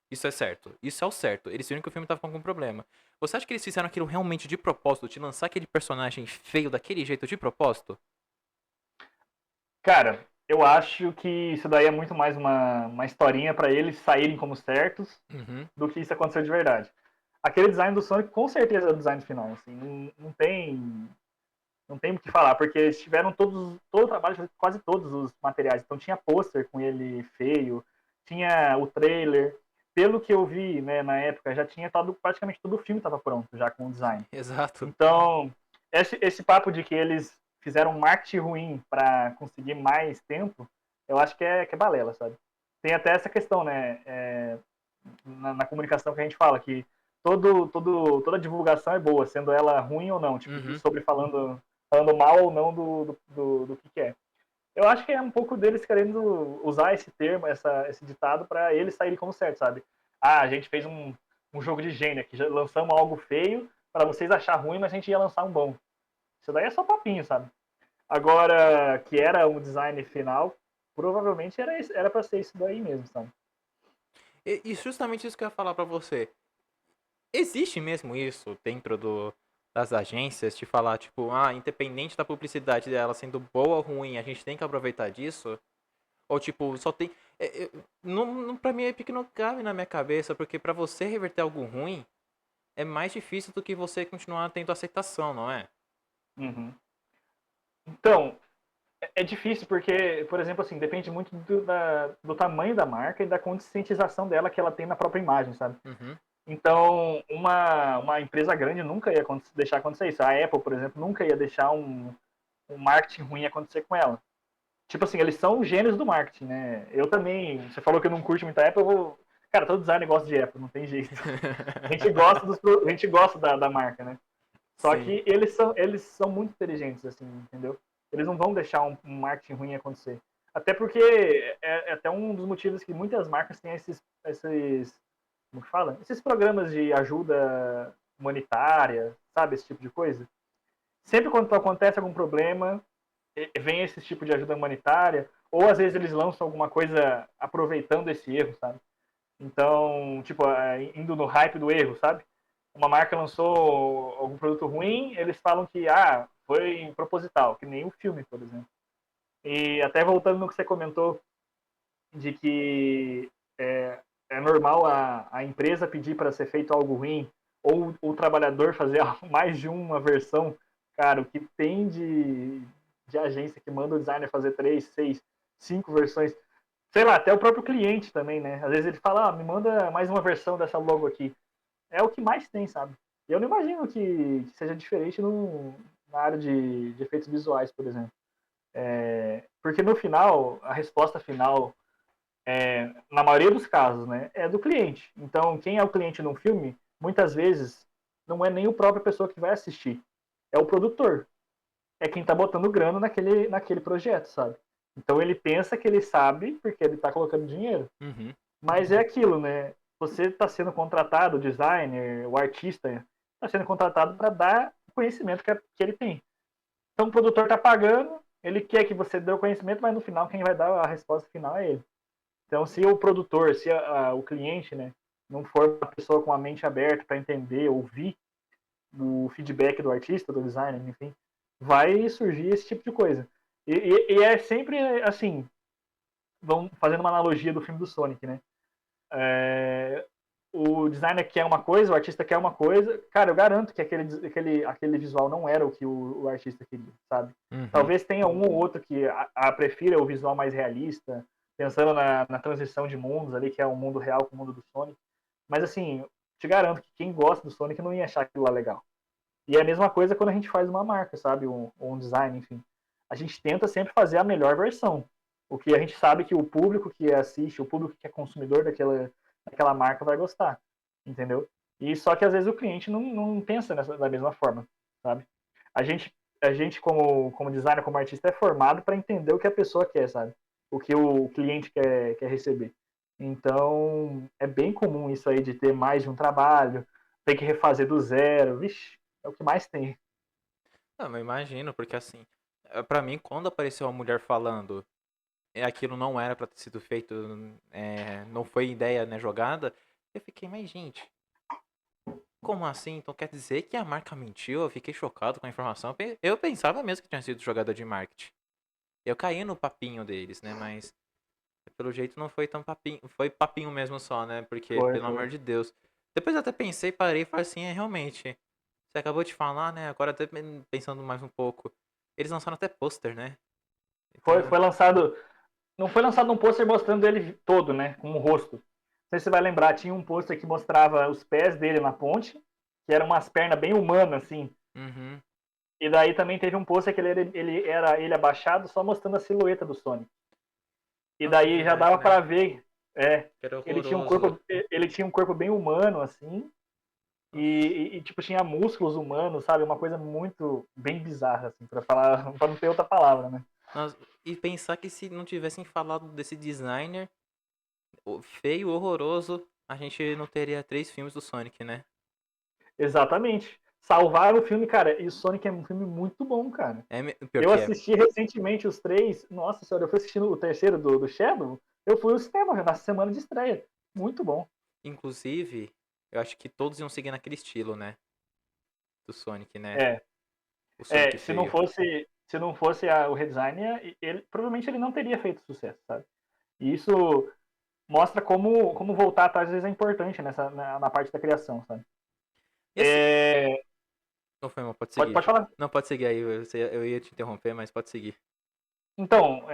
A: Isso é certo. Isso é o certo. Eles viram que o filme tava com algum problema. Você acha que eles fizeram aquilo realmente de propósito, de lançar aquele personagem feio daquele jeito de propósito?
B: cara, eu acho que isso daí é muito mais uma historinha para eles saírem como certos
A: Uhum.
B: do que isso aconteceu de verdade. Aquele design do Sonic com certeza é o design final, assim, não tem o que falar, porque eles tiveram todo o trabalho, quase todos os materiais. Então tinha pôster com ele feio, tinha o trailer. Pelo que eu vi, né, na época, já tinha praticamente todo o filme estava pronto já com o design.
A: Exato.
B: Então, esse papo de que eles fizeram um marketing ruim para conseguir mais tempo, eu acho que é balela, sabe? Tem até essa questão, né, na comunicação que a gente fala, que toda divulgação é boa, sendo ela ruim ou não, tipo,
A: Uhum.
B: sobre falando mal ou não do que é. Eu acho que é um pouco deles querendo usar esse termo, esse ditado, para eles saírem como certo, sabe? Ah, a gente fez um jogo de gênio aqui, já lançamos algo feio para vocês achar ruim, mas a gente ia lançar um bom. Isso daí é só papinho, sabe? Agora, que era um design final, provavelmente era para ser isso daí mesmo, sabe?
A: E justamente isso que eu ia falar pra você. Existe mesmo isso dentro das agências de falar, tipo, ah, independente da publicidade dela sendo boa ou ruim, a gente tem que aproveitar disso? Ou tipo, só tem. Pra mim é que não cabe na minha cabeça, porque pra você reverter algo ruim é mais difícil do que você continuar tendo aceitação, não é?
B: Uhum. Então, é difícil porque, por exemplo, assim, depende muito do tamanho da marca e da conscientização dela que ela tem na própria imagem, sabe?
A: Uhum.
B: Então, uma empresa grande nunca ia deixar acontecer isso. A Apple, por exemplo, nunca ia deixar um marketing ruim acontecer com ela. Tipo assim, eles são gênios do marketing, né? Eu também, você falou que eu não curto muito a Apple, eu vou... Cara, todo designer gosta de Apple, não tem jeito. A gente gosta da marca, né? Só
A: Sim.
B: que eles são muito inteligentes, assim, entendeu? Eles não vão deixar um marketing ruim acontecer. Até porque é até um dos motivos que muitas marcas têm esses como que fala? Esses programas de ajuda humanitária, sabe? Esse tipo de coisa. Sempre quando acontece algum problema, vem esse tipo de ajuda humanitária, ou às vezes eles lançam alguma coisa aproveitando esse erro, sabe? Então, tipo, indo no hype do erro, sabe? Uma marca lançou algum produto ruim, eles falam que, foi proposital, que nem o filme, por exemplo. E até voltando no que você comentou, de que é, é normal a empresa pedir para ser feito algo ruim, ou o trabalhador fazer mais de uma versão, cara, o que tem de agência que manda o designer fazer 3, 6, 5 versões, sei lá, até o próprio cliente também, né? Às vezes ele fala, me manda mais uma versão dessa logo aqui. É o que mais tem, sabe? Eu não imagino que seja diferente na área de efeitos visuais, por exemplo. Porque no final, a resposta final, na maioria dos casos, né, é do cliente. Então, quem é o cliente num filme, muitas vezes, não é nem a própria pessoa que vai assistir. É o produtor. É quem está botando grana naquele projeto, sabe? Então ele pensa que ele sabe porque ele está colocando dinheiro.
A: Uhum.
B: Mas é aquilo, né? Você está sendo contratado, o designer, o artista, está sendo contratado para dar o conhecimento que ele tem. Então o produtor está pagando, ele quer que você dê o conhecimento, mas no final quem vai dar a resposta final é ele. Então se o produtor, se o cliente, né, não for uma pessoa com a mente aberta para entender, ouvir o feedback do artista, do designer, enfim, vai surgir esse tipo de coisa. E é sempre assim, vamos fazendo uma analogia do filme do Sonic, né? O designer quer uma coisa, o artista quer uma coisa. Cara, eu garanto que aquele visual não era o que o artista queria, sabe?
A: Uhum.
B: Talvez tenha um ou outro que prefira o visual mais realista, pensando na transição de mundos ali, que é o mundo real com o mundo do Sonic. Mas assim, te garanto que quem gosta do Sonic não ia achar aquilo lá legal. E é a mesma coisa quando a gente faz uma marca, sabe? Um design, enfim. A gente tenta sempre fazer a melhor versão. O que a gente sabe que o público que assiste, o público que é consumidor daquela marca vai gostar. Entendeu? E só que às vezes o cliente não pensa da mesma forma, sabe? A gente, a gente como designer, como artista, é formado para entender o que a pessoa quer, sabe? O que o cliente quer receber. Então, é bem comum isso aí de ter mais de um trabalho, ter que refazer do zero. Vixe, é o que mais tem.
A: Não, eu imagino, porque assim, pra mim, quando apareceu uma mulher falando aquilo não era pra ter sido feito, não foi ideia, né, jogada, eu fiquei, mas gente, como assim? Então quer dizer que a marca mentiu? Eu fiquei chocado com a informação. Eu pensava mesmo que tinha sido jogada de marketing. Eu caí no papinho deles, né, mas pelo jeito não foi tão papinho, foi papinho mesmo só, né, porque,
B: Foi,
A: pelo
B: foi.
A: amor de Deus. Depois eu até pensei, parei e falei assim, realmente, você acabou de falar, né, agora até pensando mais um pouco, eles lançaram até pôster, né, então,
B: Foi lançado. Não foi lançado um pôster mostrando ele todo, né? Com o rosto. Não sei se você vai lembrar, tinha um pôster que mostrava os pés dele na ponte, que eram umas pernas bem humanas, assim.
A: uhum.
B: E daí também teve um pôster que ele era abaixado, só mostrando a silhueta do Sonic. E
A: Nossa, é
B: daí já
A: verdade,
B: dava
A: né,
B: para ver, é,
A: que era
B: ele tinha um
A: horroroso.
B: corpo, ele tinha um corpo bem humano, assim,
A: Nossa.
B: tipo tinha músculos humanos, sabe? Uma coisa muito bem bizarra, assim, para falar, para não ter outra palavra, né?
A: Nossa, e pensar que se não tivessem falado desse designer feio, horroroso, a gente não teria 3 filmes do Sonic, né?
B: Exatamente. Salvaram o filme, cara. E o Sonic é um filme muito bom, cara.
A: Pior
B: Eu
A: que é.
B: assisti recentemente os três. Nossa senhora, eu fui assistindo o terceiro do Shadow. Eu fui ao cinema na semana de estreia. Muito bom.
A: Inclusive, eu acho que todos iam seguir naquele estilo, né? Do Sonic, né?
B: É,
A: O Sonic
B: se não
A: feio.
B: fosse, se não fosse o redesign, provavelmente ele não teria feito sucesso, sabe? E isso mostra como voltar atrás às vezes é importante na parte da criação, sabe?
A: E assim.
B: É,
A: Não foi mal, pode
B: pode
A: seguir.
B: falar.
A: Não, pode seguir aí. Eu ia te interromper, mas pode seguir.
B: Então,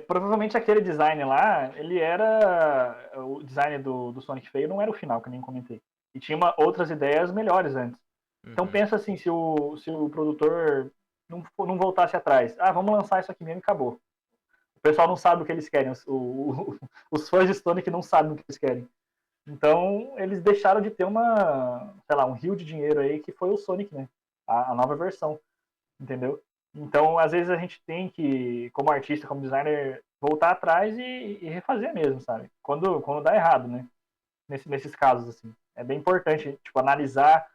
B: provavelmente aquele design lá, ele era. O design do Sonic feio não era o final, que eu nem comentei. E tinha outras ideias melhores antes. Então
A: Uhum.
B: pensa assim, se o produtor não voltasse atrás. Vamos lançar isso aqui mesmo e acabou. O pessoal não sabe o que eles querem. Os fãs de Sonic não sabem o que eles querem. Então, eles deixaram de ter sei lá, um rio de dinheiro aí que foi o Sonic, né? A nova versão, entendeu? Então, às vezes a gente tem que, como artista, como designer, voltar atrás e refazer mesmo, sabe? Quando dá errado, né? Nesses casos, assim. É bem importante, tipo, analisar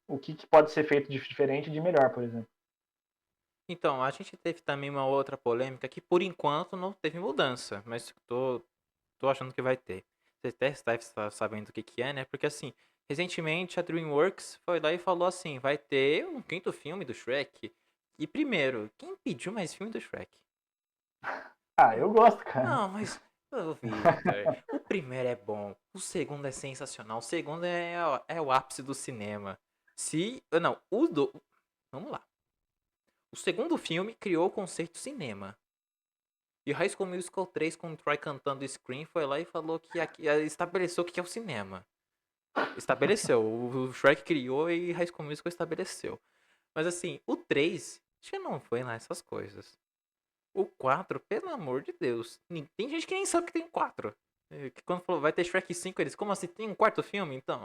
B: o que pode ser feito de diferente e de melhor, por exemplo.
A: Então, a gente teve também uma outra polêmica que por enquanto não teve mudança, mas tô achando que vai ter. Você até está sabendo o que que é, né? Porque assim, recentemente a DreamWorks foi lá e falou assim, vai ter um quinto filme do Shrek. E primeiro, quem pediu mais filme do Shrek?
B: Ah, eu gosto, cara.
A: Não, mas, ô Victor, o primeiro é bom, o segundo é sensacional, o segundo é o ápice do cinema. Se, não, vamos lá. O segundo filme criou o conceito cinema. E High School Musical 3 com o Troy cantando Scream foi lá e falou que estabeleceu o que é o cinema. Estabeleceu. O Shrek criou e High School Musical estabeleceu. Mas assim, o 3 já não foi lá essas coisas. O 4, pelo amor de Deus. Tem gente que nem sabe que tem 4. Que quando falou vai ter Shrek 5, eles, como assim? Tem um quarto filme? Então,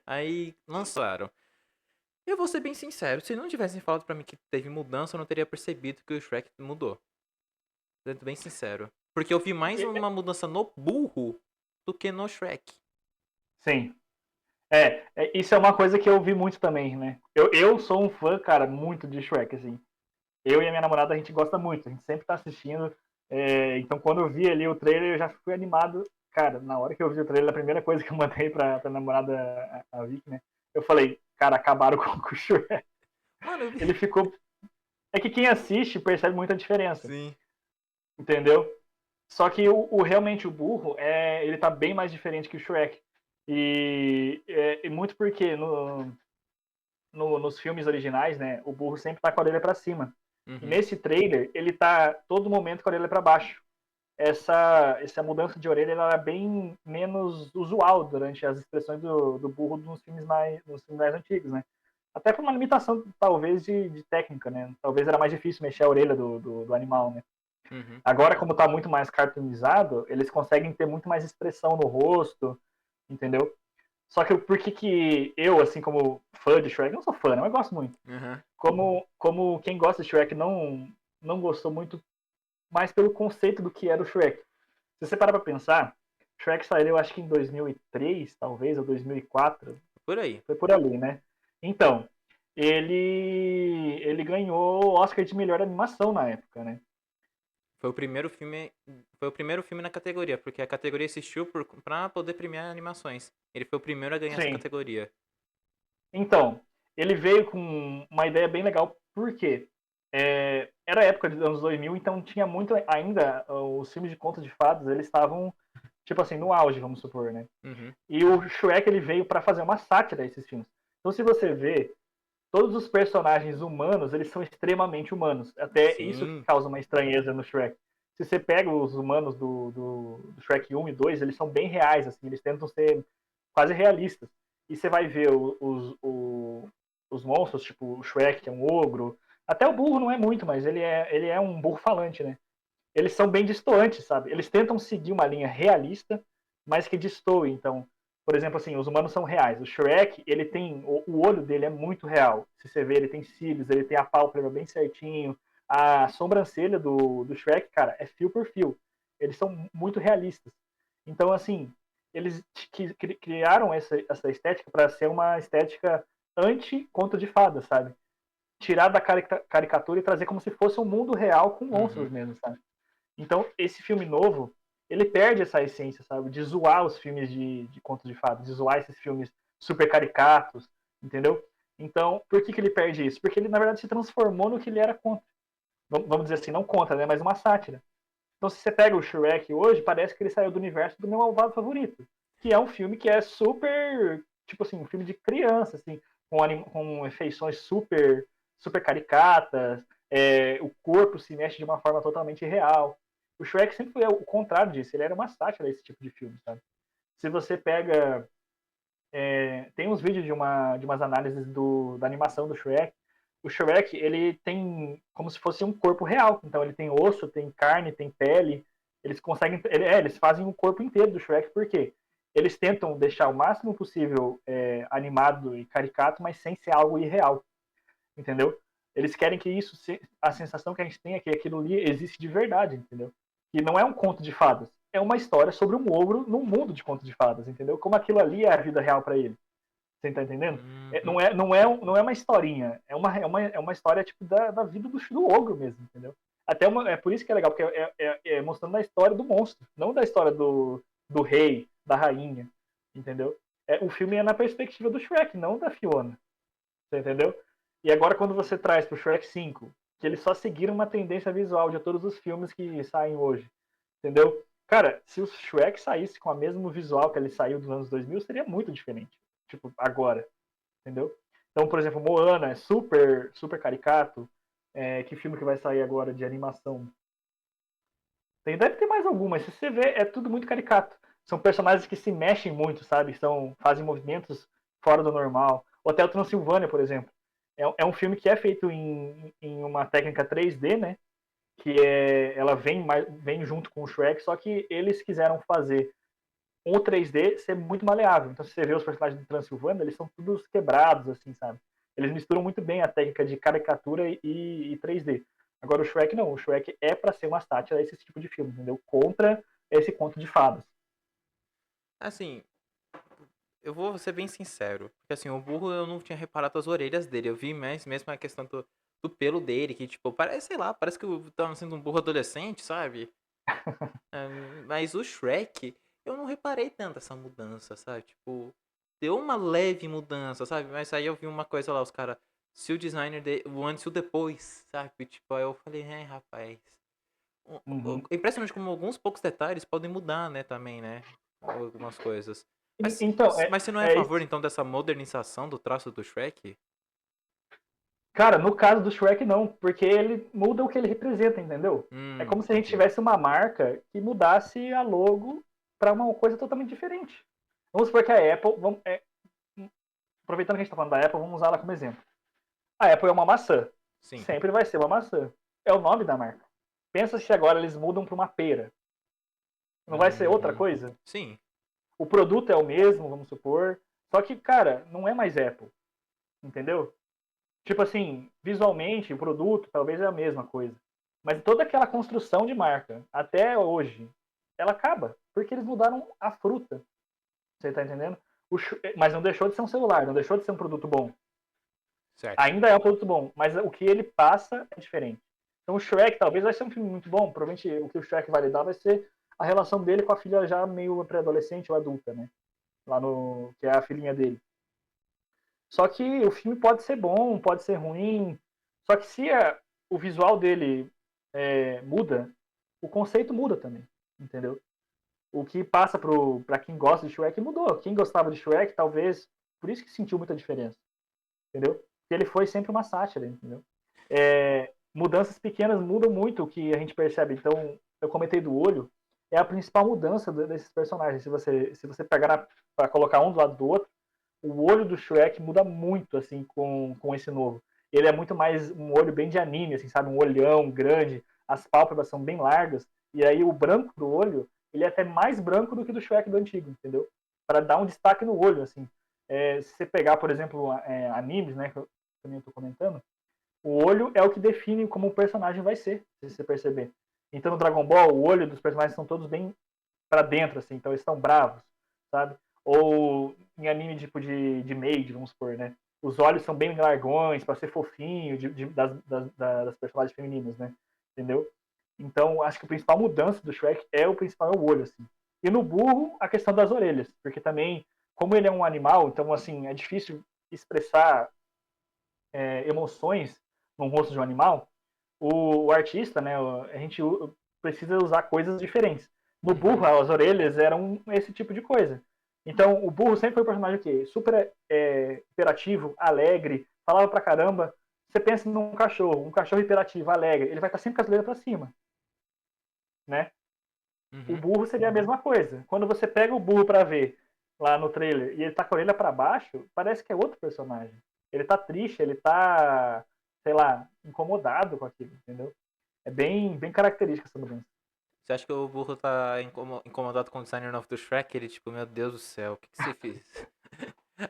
A: aí lançaram. Eu vou ser bem sincero, se não tivessem falado pra mim que teve mudança, eu não teria percebido que o Shrek mudou. Sendo bem sincero. Porque eu vi mais uma mudança no burro do que no Shrek.
B: Sim. Isso é uma coisa que eu vi muito também, né? Eu sou um fã, cara, muito de Shrek, assim. Eu e a minha namorada, a gente gosta muito, a gente sempre tá assistindo. Então, quando eu vi ali o trailer, eu já fui animado. Cara, na hora que eu vi o trailer, a primeira coisa que eu mandei pra namorada, a Vicky, né? Eu falei, cara, acabaram com o Shrek.
A: Mano, eu vi.
B: Ele ficou. É que quem assiste percebe muita diferença,
A: Sim.
B: entendeu? Só que realmente o burro, ele tá bem mais diferente que o Shrek. E muito porque nos filmes originais, né, o burro sempre tá com a orelha para cima. E
A: Uhum.
B: nesse trailer, ele tá todo momento com a orelha para baixo. Essa mudança de orelha ela é bem menos usual durante as expressões do burro nos filmes mais antigos, né? Até por uma limitação, talvez, de técnica, né? Talvez era mais difícil mexer a orelha do animal, né?
A: Uhum.
B: Agora, como tá muito mais cartoonizado, eles conseguem ter muito mais expressão no rosto, entendeu? Só que por que eu, assim, como fã de Shrek, não sou fã, não, eu gosto muito.
A: Uhum.
B: Como quem gosta de Shrek não gostou muito, mais pelo conceito do que era o Shrek. Se você parar pra pensar, Shrek saiu, acho que em 2003, talvez, ou 2004.
A: Por aí.
B: Foi por ali, né? Então, ele ganhou o Oscar de melhor animação na época, né?
A: Foi o primeiro filme. Foi o primeiro filme na categoria, porque a categoria existiu pra poder premiar animações. Ele foi o primeiro a ganhar essa
B: Sim.
A: categoria.
B: Então, ele veio com uma ideia bem legal, porque era a época dos anos 2000, então tinha muito ainda os filmes de contos de fadas, eles estavam tipo assim no auge, vamos supor, né?
A: Uhum.
B: E o Shrek ele veio para fazer uma sátira a esses filmes. Então, se você vê todos os personagens humanos, eles são extremamente humanos. Até isso que
A: Sim.
B: causa uma estranheza no Shrek. Se você pega os humanos do Shrek 1 e 2, eles são bem reais, assim, eles tentam ser quase realistas. E você vai ver os monstros, tipo o Shrek, que é um ogro. Até o burro não é muito, mas ele é um burro falante, né? Eles são bem distantes, sabe? Eles tentam seguir uma linha realista, mas que destoe. Então, por exemplo, assim, os humanos são reais. O Shrek, ele tem o olho dele é muito real. Se você vê, ele tem cílios, ele tem a pálpebra bem certinho. A sobrancelha do Shrek, cara, é fio por fio. Eles são muito realistas. Então, assim, eles criaram essa estética para ser uma estética anti-conto de fada, sabe? Tirar da caricatura e trazer como se fosse um mundo real com monstros
A: Uhum.
B: mesmo, sabe? Então, esse filme novo, ele perde essa essência, sabe? De zoar os filmes de contos de fadas, de zoar esses filmes super caricatos, entendeu? Então, por que ele perde isso? Porque ele, na verdade, se transformou no que ele era contra. Vamos dizer assim, não contra, né? Mas uma sátira. Então, se você pega o Shrek hoje, parece que ele saiu do universo do meu malvado favorito. Que é um filme que é super, tipo assim, um filme de criança, assim, com feições super caricatas, o corpo se mexe de uma forma totalmente real. O Shrek sempre foi o contrário disso, ele era uma sátira desse tipo de filme, sabe? Se você pega. Tem uns vídeos de umas análises da animação do Shrek. O Shrek, ele tem como se fosse um corpo real. Então, ele tem osso, tem carne, tem pele. Eles conseguem. Eles fazem o corpo inteiro do Shrek, por quê? Eles tentam deixar o máximo possível animado e caricato, mas sem ser algo irreal. Entendeu? Eles querem que a sensação que a gente tem é que aquilo ali existe de verdade, entendeu? que não é um conto de fadas, é uma história sobre um ogro num mundo de contos de fadas, entendeu? Como aquilo ali é a vida real para ele. Você tá entendendo?
A: Uhum.
B: Não é uma historinha, é uma história tipo da vida do ogro mesmo, entendeu? É por isso que é legal, porque é mostrando a história do monstro, não da história do rei, da rainha, entendeu? O filme é na perspectiva do Shrek, não da Fiona, você entendeu? E agora quando você traz pro Shrek 5, que eles só seguiram uma tendência visual de todos os filmes que saem hoje, entendeu? Cara, se o Shrek saísse com o mesmo visual que ele saiu dos anos 2000, seria muito diferente. Tipo, agora, entendeu? Então, por exemplo, Moana é super, super caricato. Que filme que vai sair agora de animação? Deve ter mais algum, mas se você vê, é tudo muito caricato. São personagens que se mexem muito, sabe? Fazem movimentos fora do normal. Hotel Transilvânia, por exemplo. É um filme que é feito em uma técnica 3D, né? Ela vem junto com o Shrek, só que eles quiseram fazer o 3D ser muito maleável. Então, se você vê os personagens do Transilvânia, eles são todos quebrados, assim, sabe? Eles misturam muito bem a técnica de caricatura e 3D. Agora, o Shrek não. O Shrek é para ser uma sátira a esse tipo de filme, entendeu? Contra esse conto de fadas.
A: Assim, eu vou ser bem sincero. Porque assim, o burro eu não tinha reparado as orelhas dele. Eu vi mais mesmo a questão do pelo dele, que tipo, parece, sei lá, parece que eu tava sendo um burro adolescente, sabe? É, mas o Shrek, eu não reparei tanto essa mudança, sabe? Tipo, deu uma leve mudança, sabe? Mas aí eu vi uma coisa lá, os caras, se o designer, o antes e o depois, sabe? Tipo, aí eu falei, rapaz.
B: Uhum.
A: É impressionante como alguns poucos detalhes podem mudar, né, também, né? Algumas coisas. Mas,
B: Então,
A: mas você não é a favor, então, dessa modernização do traço do Shrek?
B: cara, no caso do Shrek, não, porque ele muda o que ele representa, entendeu? É como se a gente
A: Entendi.
B: tivesse uma marca que mudasse a logo para uma coisa totalmente diferente. Vamos supor que a Apple, aproveitando que a gente está falando da Apple, vamos usar ela como exemplo. A Apple é uma maçã.
A: Sim.
B: Sempre vai ser uma maçã. É o nome da marca. Pensa se agora eles mudam para uma pera. Não vai ser outra
A: Uhum.
B: coisa?
A: Sim.
B: O produto é o mesmo, vamos supor. Só que, cara, não é mais Apple. Entendeu? Tipo assim, visualmente, o produto talvez é a mesma coisa. Mas toda aquela construção de marca, até hoje, ela acaba. Porque eles mudaram a fruta. Você tá entendendo? Mas não deixou de ser um celular, não deixou de ser um produto bom.
A: Certo.
B: Ainda é um produto bom, mas o que ele passa é diferente. Então o Shrek talvez vai ser um filme muito bom. Provavelmente o que o Shrek vai lidar vai ser a relação dele com a filha já meio pré-adolescente ou adulta, né? Lá no. Que é a filhinha dele. Só que o filme pode ser bom, pode ser ruim. Só que se o visual dele muda, o conceito muda também. Entendeu? O que passa para quem gosta de Shrek mudou. Quem gostava de Shrek, talvez. Por isso que sentiu muita diferença. Entendeu? Porque ele foi sempre uma sátira, entendeu? Mudanças pequenas mudam muito o que a gente percebe. Então, eu comentei do olho, é a principal mudança desses personagens. Se você pegar para colocar um do lado do outro, o olho do Shrek muda muito, assim, com esse novo. Ele é muito mais um olho bem de anime, assim, sabe? Um olhão grande, as pálpebras são bem largas, e aí o branco do olho, ele é até mais branco do que do Shrek do antigo, entendeu? Para dar um destaque no olho, assim. Se você pegar, por exemplo, animes, né, que eu também estou comentando, o olho é o que define como o personagem vai ser, se você perceber. Então, no Dragon Ball, o olho dos personagens são todos bem para dentro, assim, então eles estão bravos, sabe? Ou em anime tipo de Maid, vamos supor, né? Os olhos são bem largões para ser fofinho das personagens femininas, né? Entendeu? Então, acho que a principal mudança do Shrek o principal é o olho, assim. E no burro, a questão das orelhas, porque também, como ele é um animal, então, assim, é difícil expressar emoções no rosto de um animal. O artista, né, a gente precisa usar coisas diferentes. No burro,
A: Uhum.
B: as orelhas eram esse tipo de coisa. Então, o burro sempre foi um personagem o quê? Super hiperativo, alegre, falava pra caramba. Você pensa num cachorro, um cachorro hiperativo, alegre, ele vai estar sempre com as orelhas pra cima, né? O
A: Uhum.
B: burro seria a mesma coisa. Quando você pega o burro pra ver lá no trailer e ele tá com a orelha pra baixo, parece que é outro personagem. Ele tá triste, ele tá, sei lá, incomodado com aquilo, entendeu? É bem, bem característica essa mudança.
A: Você acha que o burro tá incomodado com o designer novo do Shrek? Ele, tipo, meu Deus do céu, o que você fez?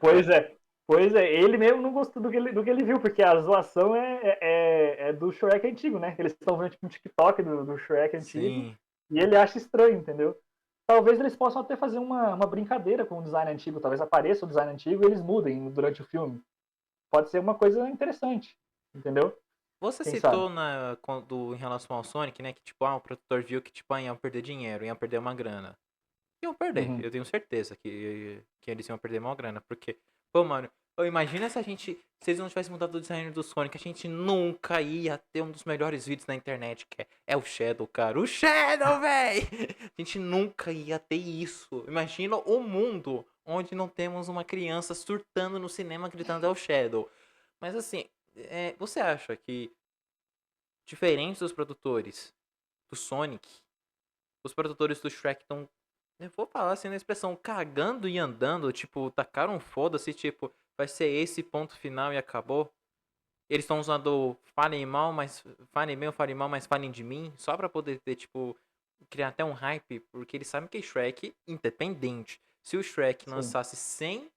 B: Pois é. Pois é, ele mesmo não gostou do que ele viu, porque a zoação é do Shrek antigo, né? Eles estão vendo tipo, um TikTok do Shrek antigo,
A: Sim.
B: E ele acha estranho, entendeu? Talvez eles possam até fazer uma brincadeira com o design antigo. Talvez apareça o design antigo e eles mudem durante o filme. Pode ser uma coisa interessante, entendeu?
A: Você
B: Quem sabe?
A: citou em relação ao Sonic, né? Que tipo, o produtor viu que tipo, iam perder dinheiro, iam perder uma grana. Iam perder,
B: Uhum.
A: eu tenho certeza que eles iam perder uma grana. Porque, pô, mano, imagina se eles não tivessem mudado o design do Sonic, a gente nunca ia ter um dos melhores vídeos na internet, que é o Shadow, cara. O Shadow, véi! A gente nunca ia ter isso. Imagina o mundo onde não temos uma criança surtando no cinema gritando é o Shadow. Mas assim, você acha que, diferente dos produtores do Sonic, os produtores do Shrek estão, eu vou falar assim na expressão, cagando e andando, tipo, tacaram um foda-se, tipo, vai ser esse ponto final e acabou? Eles estão usando falem mal, mas falem de mim, só pra poder ter, tipo, criar até um hype, porque eles sabem que Shrek, independente, se o Shrek
B: Sim,
A: lançasse sem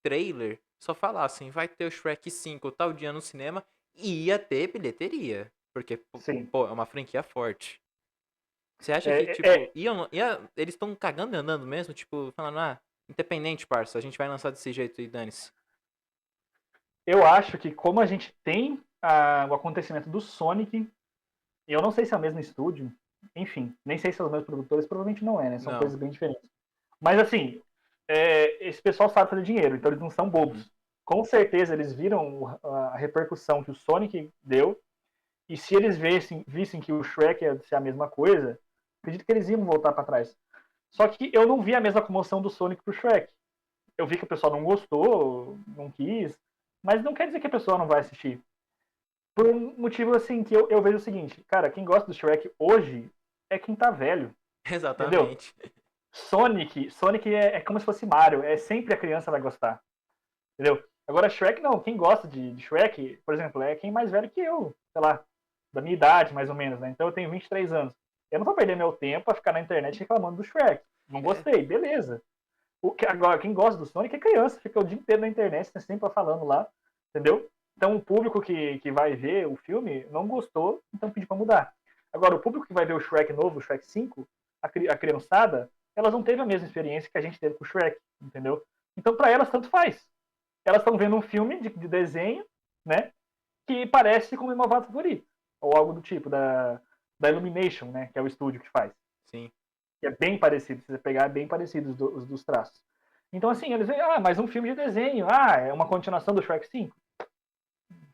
A: trailer, só falassem, vai ter o Shrek 5 tal dia no cinema, ia ter bilheteria. Porque,
B: sim.
A: pô, é uma franquia forte. Você acha que,
B: É,
A: tipo,
B: é,
A: eles estão cagando e andando mesmo? Tipo, falando, independente, parça, a gente vai lançar desse jeito e dane-se.
B: eu acho que como a gente tem o acontecimento do Sonic, eu não sei se é o mesmo estúdio, enfim, nem sei se são os mesmos produtores, provavelmente não é, né? São
A: Não.
B: coisas bem diferentes. Mas assim, esse pessoal sabe fazer dinheiro, então eles não são
A: Uhum.
B: bobos. Com certeza eles viram a repercussão que o Sonic deu, e se eles vissem que o Shrek ia ser a mesma coisa, acredito que eles iam voltar para trás. Só que eu não vi a mesma comoção do Sonic pro Shrek. Eu vi que o pessoal não gostou, não quis, mas não quer dizer que a pessoa não vai assistir. Por um motivo assim, que eu vejo o seguinte, cara, quem gosta do Shrek hoje é quem tá velho, entendeu?
A: Exatamente.
B: Sonic é como se fosse Mario, é sempre a criança vai gostar, entendeu? Agora Shrek não, quem gosta de Shrek, por exemplo, é quem mais velho que eu, sei lá, da minha idade mais ou menos, né? Então eu tenho 23 anos. Eu não vou perder meu tempo a ficar na internet reclamando do Shrek. Não
A: É,
B: gostei, beleza. Agora, quem gosta do Sonic é criança, fica o dia inteiro na internet, sempre falando lá, entendeu? Então o público que vai ver o filme não gostou, então pediu pra mudar. Agora, o público que vai ver o Shrek novo, o Shrek 5, a criançada, elas não teve a mesma experiência que a gente teve com o Shrek, entendeu? Então, para elas, tanto faz. Elas estão vendo um filme de desenho, né? Que parece com o meu malvado favorito. Ou algo do tipo, da Illumination, né? Que é o estúdio que faz.
A: sim.
B: Que é bem parecido, se você pegar, é bem parecido os dos traços. Então, assim, eles veem, mais um filme de desenho, é uma continuação do Shrek 5.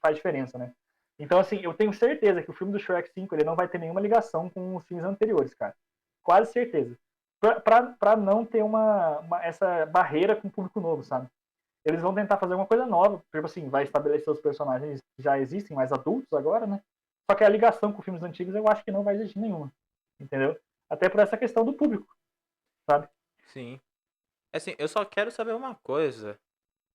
B: Faz diferença, né? Então, assim, eu tenho certeza que o filme do Shrek 5 ele não vai ter nenhuma ligação com os filmes anteriores, cara. Quase certeza. Pra não ter essa barreira com o público novo, sabe? Eles vão tentar fazer uma coisa nova, tipo assim, vai estabelecer os personagens que já existem, mais adultos agora, né? Só que a ligação com filmes antigos eu acho que não vai existir nenhuma, entendeu? Até por essa questão do público, sabe?
A: Sim. Assim, eu só quero saber uma coisa.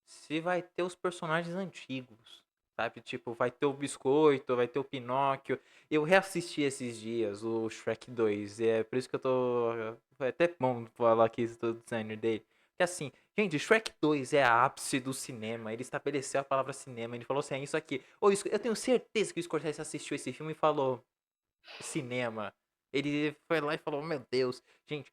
A: Se vai ter os personagens antigos, sabe? Tipo, vai ter o Biscoito, vai ter o Pinóquio. Eu reassisti esses dias o Shrek 2, e é por isso que eu tô. Foi até bom falar aqui do designer dele. Que assim, gente, Shrek 2 é a ápice do cinema. Ele estabeleceu a palavra cinema. Ele falou assim: é isso aqui. Eu tenho certeza que o Scorsese assistiu esse filme e falou: cinema. Ele foi lá e falou: meu Deus, gente,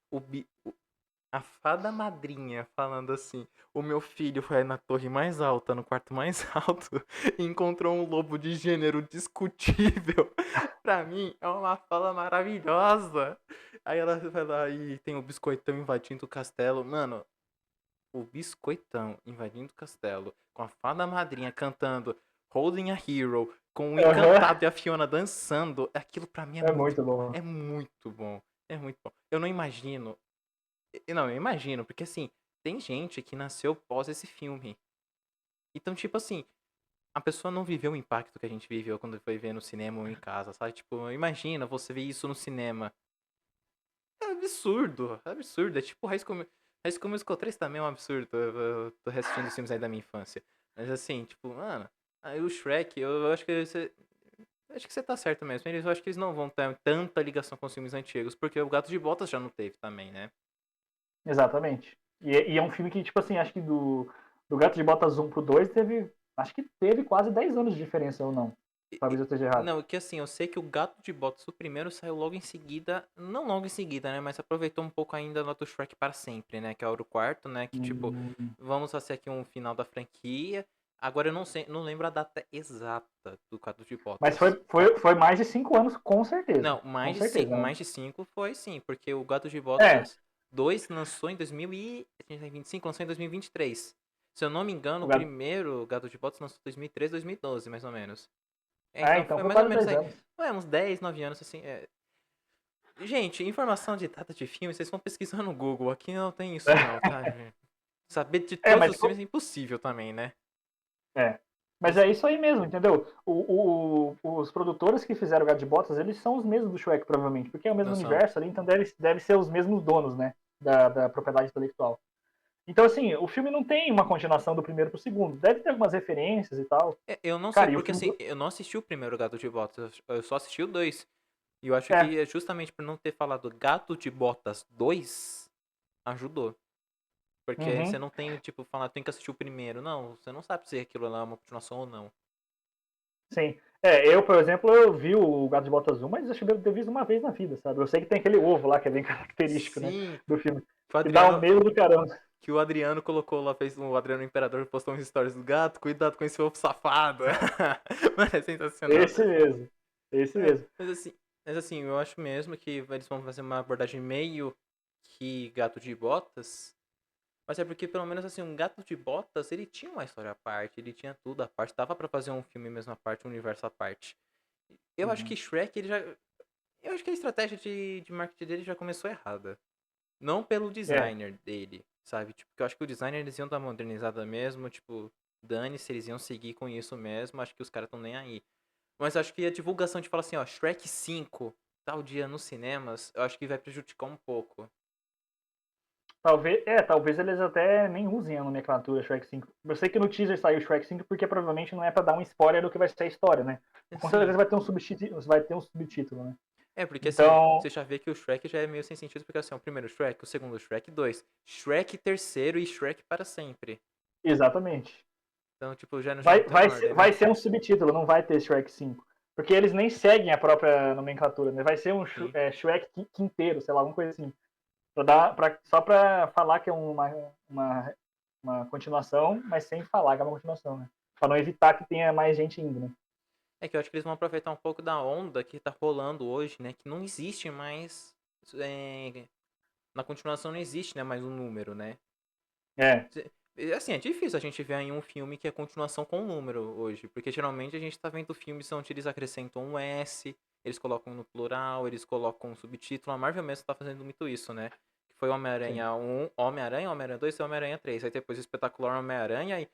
A: a fada madrinha falando assim: o meu filho foi na torre mais alta, no quarto mais alto, e encontrou um lobo de gênero discutível. Pra mim, é uma fala maravilhosa. Aí ela vai lá e tem o biscoitão invadindo o castelo. Mano, o biscoitão invadindo o castelo, com a fada madrinha cantando Holding a Hero, com o
B: Aham.
A: Encantado e a Fiona dançando, aquilo pra mim
B: É muito bom.
A: é muito bom. É muito bom. Eu não imagino não, eu imagino, porque assim, tem gente que nasceu pós esse filme. Então, tipo assim, a pessoa não viveu o impacto que a gente viveu quando foi ver no cinema ou em casa, sabe? Tipo, imagina você ver isso no cinema. É absurdo, é absurdo. É tipo High School Musical 3 também é um absurdo. Eu tô reassistindo os filmes aí da minha infância. Mas assim, tipo, mano, aí o Shrek, eu acho que você. Acho que você tá certo mesmo. Eu acho que eles não vão ter tanta ligação com os filmes antigos, porque o Gato de Botas já não teve também, né?
B: Exatamente. E é um filme que, tipo assim, acho que do Gato de Botas 1 pro 2 teve. Acho que teve quase 10 anos de diferença ou não. Talvez eu esteja errado.
A: Não, que assim, eu sei que o Gato de Botas, o primeiro, saiu logo em seguida. Não logo em seguida, né? Mas aproveitou um pouco ainda lá do Shrek para sempre, né? Que é o quarto, né? Que tipo,
B: Hum.
A: vamos fazer aqui um final da franquia. Agora eu não sei, não lembro a data exata do Gato de
B: Mas
A: Botas.
B: foi mais de 5 anos, com certeza.
A: Não,
B: Com certeza, né?
A: mais de 5 foi sim, porque o Gato de
B: É,
A: Botas 2 lançou em 2025, lançou em 2023. Se eu não me engano,
B: o
A: o
B: gato...
A: primeiro Gato de Botas lançou em 2013, 2012, mais ou menos. É,
B: É,
A: então
B: então
A: foi
B: foi
A: mais ou
B: quase
A: menos
B: 10
A: aí.
B: anos.
A: Ué, uns 10, 9 anos, assim. Gente, informação de data de filme, vocês vão pesquisar no Google. Aqui não tem isso não, tá, gente? Saber de
B: É,
A: todos
B: mas
A: os filmes é impossível também, né?
B: é. Mas
A: Mas,
B: é isso aí mesmo, entendeu? Os produtores que fizeram o Gato de Botas, eles são os mesmos do Shrek, provavelmente, porque é o mesmo
A: não são.
B: universo ali, então deve ser os mesmos donos, né? Da propriedade intelectual. Então, assim, o filme não tem uma continuação do primeiro pro segundo. Deve ter algumas referências e tal.
A: Eu não sei,
B: Cara, e o
A: porque
B: filme
A: assim,
B: do.
A: eu não assisti o primeiro Gato de Botas, eu só assisti o 2. E eu acho
B: É.
A: que é justamente por não ter falado Gato de Botas 2 ajudou. Porque aí você
B: Uhum.
A: não tem, tipo, falar, tem que assistir o primeiro. Não, você não sabe se aquilo lá é uma continuação ou não.
B: Sim. Eu, por exemplo, eu vi o Gato de Botas 1, mas acho que eu devo visto uma vez na vida, sabe? Eu sei que tem aquele ovo lá, que é bem característico, né?
A: Sim,
B: Do filme.
A: o
B: Que dá um
A: Adriano,
B: medo do caramba.
A: que o Adriano colocou lá, fez o Adriano Imperador postou uns stories do gato, cuidado com esse ovo safado. Mano, é sensacional.
B: Esse mesmo. Esse
A: É,
B: mesmo.
A: mas assim, eu acho mesmo que eles vão fazer uma abordagem meio que Gato de Botas. Mas é porque pelo menos assim, um Gato de Botas, ele tinha uma história à parte, ele tinha tudo à parte, dava pra fazer um filme mesmo à parte, um universo à parte. Eu acho que
B: Uhum.
A: Shrek, ele já. Eu acho que a estratégia de marketing dele já começou errada. Não pelo
B: É.
A: designer dele, sabe? Tipo, porque eu acho que o designer eles iam dar uma modernizada mesmo, tipo, dane-se, eles iam seguir com isso mesmo, acho que os caras estão nem aí. Mas acho que a divulgação de falar assim, ó, Shrek 5, tal dia nos cinemas, eu acho que vai prejudicar um pouco.
B: Talvez eles até nem usem a nomenclatura Shrek 5. Eu sei que no teaser saiu Shrek 5 porque provavelmente não é pra dar um spoiler do que vai ser a história, né? Com certeza
A: Sim.
B: vai ter um subtítulo, né?
A: É, porque assim,
B: Então,
A: você já vê que o Shrek já é meio sem sentido, porque assim, o primeiro Shrek, o segundo Shrek 2, Shrek terceiro e Shrek para sempre.
B: exatamente.
A: Então, tipo, já não
B: Vai,
A: tem
B: vai,
A: uma
B: ser,
A: ordem, né?
B: vai ser um subtítulo, não vai ter Shrek 5. Porque eles nem seguem a própria nomenclatura, né? Vai ser um
A: Sim.
B: Shrek quinteiro, sei lá, alguma coisa assim. Só pra falar que é uma continuação, mas sem falar que é uma continuação, né? Pra não evitar que tenha mais gente indo, né?
A: É que eu acho que eles vão aproveitar um pouco da onda que tá rolando hoje, né? Que não existe mais. Na continuação não existe, né? Mais um número, né?
B: É,
A: Assim, é difícil a gente ver aí um filme que é continuação com um número hoje. Porque geralmente a gente tá vendo filmes onde eles acrescentam um S, eles colocam no plural, eles colocam um subtítulo. A Marvel mesmo tá fazendo muito isso, né? Que foi
B: sim.
A: Homem-Aranha 1, Homem-Aranha, Homem-Aranha 2 e Homem-Aranha 3. Aí depois Espetacular Homem-Aranha e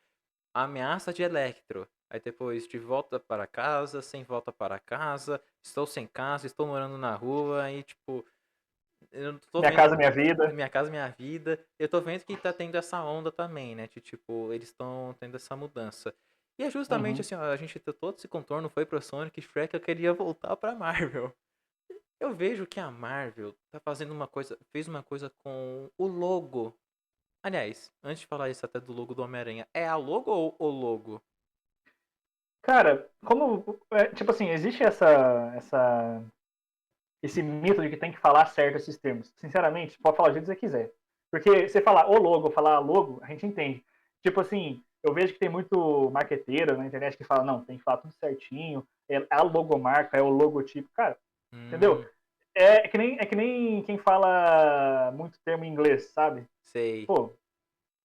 A: A Ameaça de Electro. Aí depois De Volta para Casa, Sem Volta para Casa, Estou Sem Casa, Estou Morando na Rua. Aí, tipo, eu tô
B: Minha
A: vendo
B: Casa Minha Vida.
A: Minha Casa Minha Vida. Eu tô vendo que tá tendo essa onda também, né? De, tipo, eles estão tendo essa mudança. E é justamente
B: Uhum.
A: assim, ó, a gente ter todo esse contorno foi pro Sonic, Shrek, eu queria voltar pra Marvel. Eu vejo que a Marvel tá fazendo uma coisa, fez uma coisa com o logo. Aliás, antes de falar isso até do logo do Homem-Aranha, é a logo ou o logo?
B: Cara, tipo assim, existe esse mito de que tem que falar certo esses termos. Sinceramente, pode falar do jeito que você quiser. Porque você falar o logo, falar logo, a gente entende. Tipo assim, eu vejo que tem muito marqueteiro na internet que fala, não, tem que falar tudo certinho, é a logomarca, é o logotipo. Cara, entendeu?
A: Hum,
B: É que nem quem fala muito termo em inglês, sabe?
A: sei.
B: Pô,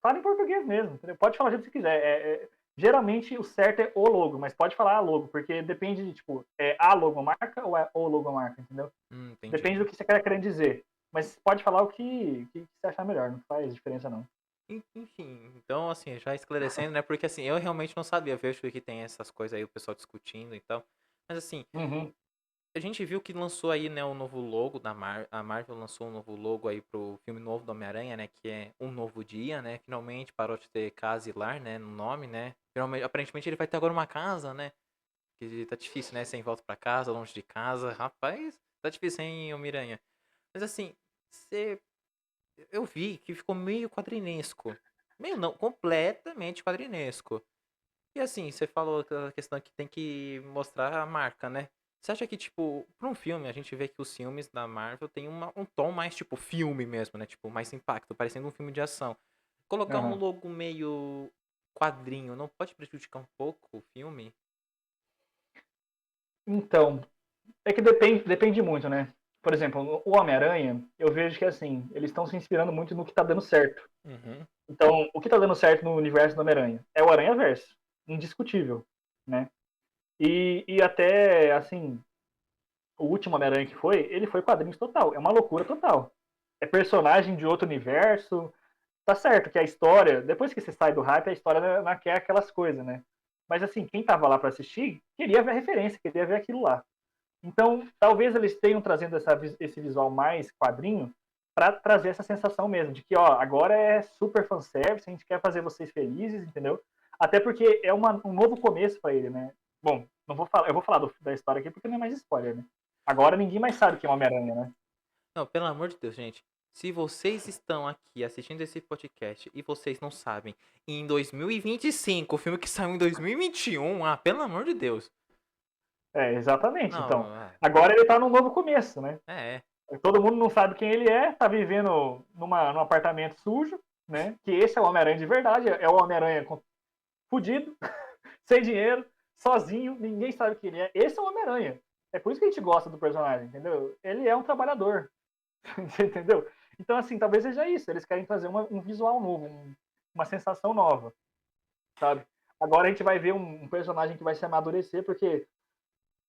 B: fala em português mesmo, entendeu? Pode falar do jeito que você quiser. Geralmente o certo é o logo, mas pode falar a logo, porque depende de, tipo, é a logomarca ou é o logomarca, entendeu?
A: Entendi.
B: Depende do que você quer querendo dizer. Mas pode falar o que você achar melhor, não faz diferença não.
A: Enfim, então assim, já esclarecendo, né? Porque assim, eu realmente não sabia, eu vejo que tem essas coisas aí, o pessoal discutindo e tal. Mas assim,
B: Uhum.
A: a gente viu que lançou aí, né, o novo logo da a Marvel lançou um novo logo aí pro filme novo do Homem-Aranha, né, que é Um Novo Dia, né? Finalmente parou de ter casa e lar, né, no nome, né? Finalmente, aparentemente ele vai ter agora uma casa, né? Que tá difícil, né, sem volta pra casa, longe de casa. Rapaz, tá difícil, hein, Homem-Aranha? Mas assim, você eu vi que ficou meio quadrinesco. Meio não, completamente quadrinesco. E assim, você falou aquela questão que tem que mostrar a marca, né? Você acha que, tipo, pra um filme, a gente vê que os filmes da Marvel tem um tom mais, tipo, filme mesmo, né? Tipo, mais impacto, parecendo um filme de ação. Colocar um
B: Aham.
A: logo meio quadrinho não pode prejudicar um pouco o filme?
B: Então, é que depende muito, né? Por exemplo, o Homem-Aranha, eu vejo que assim, eles estão se inspirando muito no que tá dando certo.
A: Uhum.
B: Então, o que tá dando certo no universo do Homem-Aranha? É o Aranha-Verso. Indiscutível, né? E até, assim, o último Homem-Aranha que foi, ele foi quadrinhos total. É uma loucura total. É personagem de outro universo. Tá certo que a história, depois que você sai do hype, a história não quer aquelas coisas, né? Mas assim, quem tava lá para assistir, queria ver a referência, queria ver aquilo lá. Então, talvez eles tenham trazendo esse visual mais quadrinho para trazer essa sensação mesmo, de que, ó, agora é super fanservice, a gente quer fazer vocês felizes, entendeu? Até porque é um novo começo para ele, né? Bom, não vou falar, eu vou falar da história aqui porque não é mais spoiler, né? Agora ninguém mais sabe quem é o Homem-Aranha, né?
A: Não, pelo amor de Deus, gente. Se vocês estão aqui assistindo esse podcast e vocês não sabem, em 2025, o filme que saiu em 2021, pelo amor de Deus.
B: É, exatamente.
A: Não,
B: Então, agora ele tá num novo começo, né?
A: é.
B: Todo mundo não sabe quem ele é, tá vivendo num apartamento sujo, né? Que esse é o Homem-Aranha de verdade, é o Homem-Aranha fudido, sem dinheiro, sozinho, ninguém sabe quem ele é. Esse é o Homem-Aranha. É por isso que a gente gosta do personagem, entendeu? Ele é um trabalhador, você entendeu? Então, assim, talvez seja isso. Eles querem trazer um visual novo, uma sensação nova, sabe? Agora a gente vai ver um personagem que vai se amadurecer, porque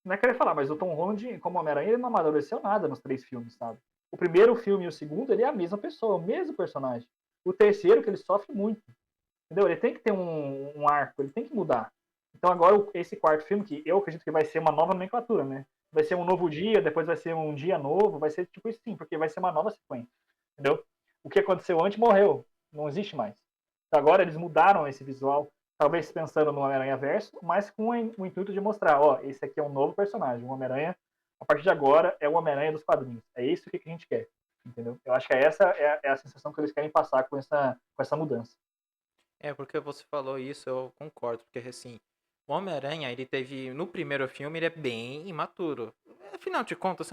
B: não é querer falar, mas o Tom Holland, como Homem-Aranha, ele não amadureceu nada nos 3 filmes, sabe? O primeiro filme e o segundo, ele é a mesma pessoa, o mesmo personagem. O terceiro, que ele sofre muito, entendeu? Ele tem que ter um arco, ele tem que mudar. Então agora, esse quarto filme, que eu acredito que vai ser uma nova nomenclatura, né? Vai ser um novo dia, depois vai ser um dia novo, vai ser tipo isso sim, porque vai ser uma nova sequência, entendeu? O que aconteceu antes morreu, não existe mais. Então agora eles mudaram esse visual, talvez pensando no Homem-Aranha Verso, mas com o intuito de mostrar, ó, esse aqui é um novo personagem, o Homem-Aranha, a partir de agora, é o Homem-Aranha dos quadrinhos. É isso que a gente quer, entendeu? Eu acho que essa é a sensação que eles querem passar com essa mudança.
A: É, porque você falou isso, eu concordo, porque assim, o Homem-Aranha, ele teve, no primeiro filme, ele é bem imaturo. Afinal de contas,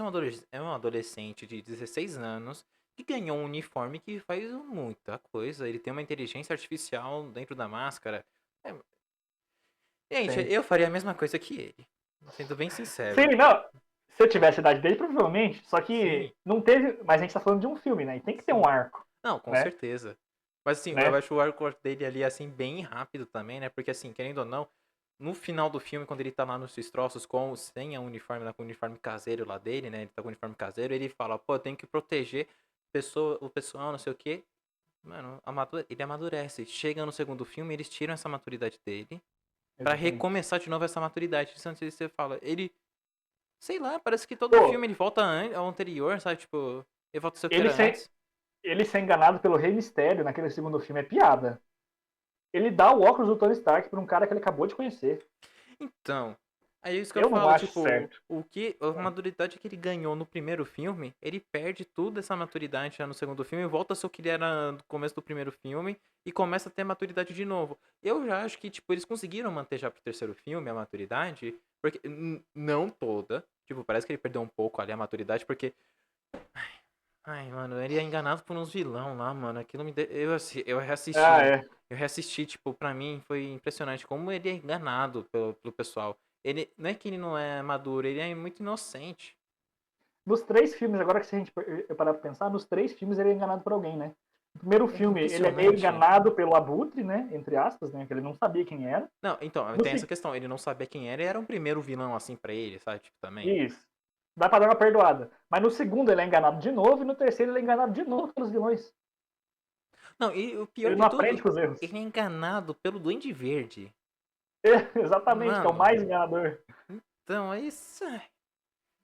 A: é um adolescente de 16 anos que ganhou um uniforme que faz muita coisa. Ele tem uma inteligência artificial dentro da máscara. É, gente,
B: Sim.
A: eu faria a mesma coisa que ele, sendo bem sincero.
B: Sim, não. Se eu tivesse a idade dele, provavelmente. Só que
A: Sim.
B: não teve. Mas a gente tá falando de um filme, né? E tem que ter um
A: Sim.
B: arco,
A: Não, com
B: né?
A: certeza. Mas assim, eu
B: né?
A: acho o arco dele ali, assim, bem rápido também, né? Porque assim, querendo ou não, no final do filme, quando ele tá lá nos destroços sem a uniforme, com o uniforme caseiro lá dele, né? Ele tá com o uniforme caseiro, ele fala, pô, eu tenho que proteger o pessoal, não sei o quê. Mano, ele amadurece. Chega no segundo filme, eles tiram essa maturidade dele pra
B: Exatamente.
A: recomeçar de novo essa maturidade. Isso antes você fala, ele, sei lá, parece que todo
B: Pô,
A: filme ele volta ao anterior, sabe? Tipo, ele volta a ser o que
B: ele
A: era
B: ser,
A: antes.
B: ele ser enganado pelo Rei Mistério naquele segundo filme é piada. Ele dá o óculos do Tony Stark pra um cara que ele acabou de conhecer.
A: Então, aí é isso que eu
B: Eu não
A: falo,
B: acho
A: tipo,
B: certo.
A: a maturidade que ele ganhou no primeiro filme, ele perde toda essa maturidade já no segundo filme, volta a ser o que ele era no começo do primeiro filme e começa a ter maturidade de novo. Eu já acho que, tipo, eles conseguiram manter já pro terceiro filme a maturidade, porque não toda, tipo, parece que ele perdeu um pouco ali a maturidade, porque ai, mano, ele é enganado por uns vilão lá, mano. Aquilo eu
B: Ah,
A: reassisti.
B: é.
A: Eu reassisti, tipo, pra mim foi impressionante como ele é enganado pelo pessoal. Ele, não é que ele não é maduro, ele é muito inocente.
B: Nos 3 filmes, agora que se a gente parar pra pensar, nos 3 filmes ele é enganado por alguém, né? No primeiro
A: É
B: filme, ele é meio
A: impressionante.
B: enganado pelo Abutre, né? Entre aspas, né? Que ele não sabia quem era.
A: Não, então,
B: No,
A: tem essa questão. Ele não sabia quem era e era um primeiro vilão assim pra ele, sabe? Tipo, também.
B: Isso. Dá pra dar uma perdoada. Mas no segundo ele é enganado de novo e no terceiro ele é enganado de novo pelos vilões.
A: Não, e o pior
B: Ele
A: de
B: não aprende
A: tudo,
B: com os erros.
A: ele é enganado pelo Duende Verde.
B: Exatamente, que é o
A: Mano,
B: mais enganador.
A: então, é isso.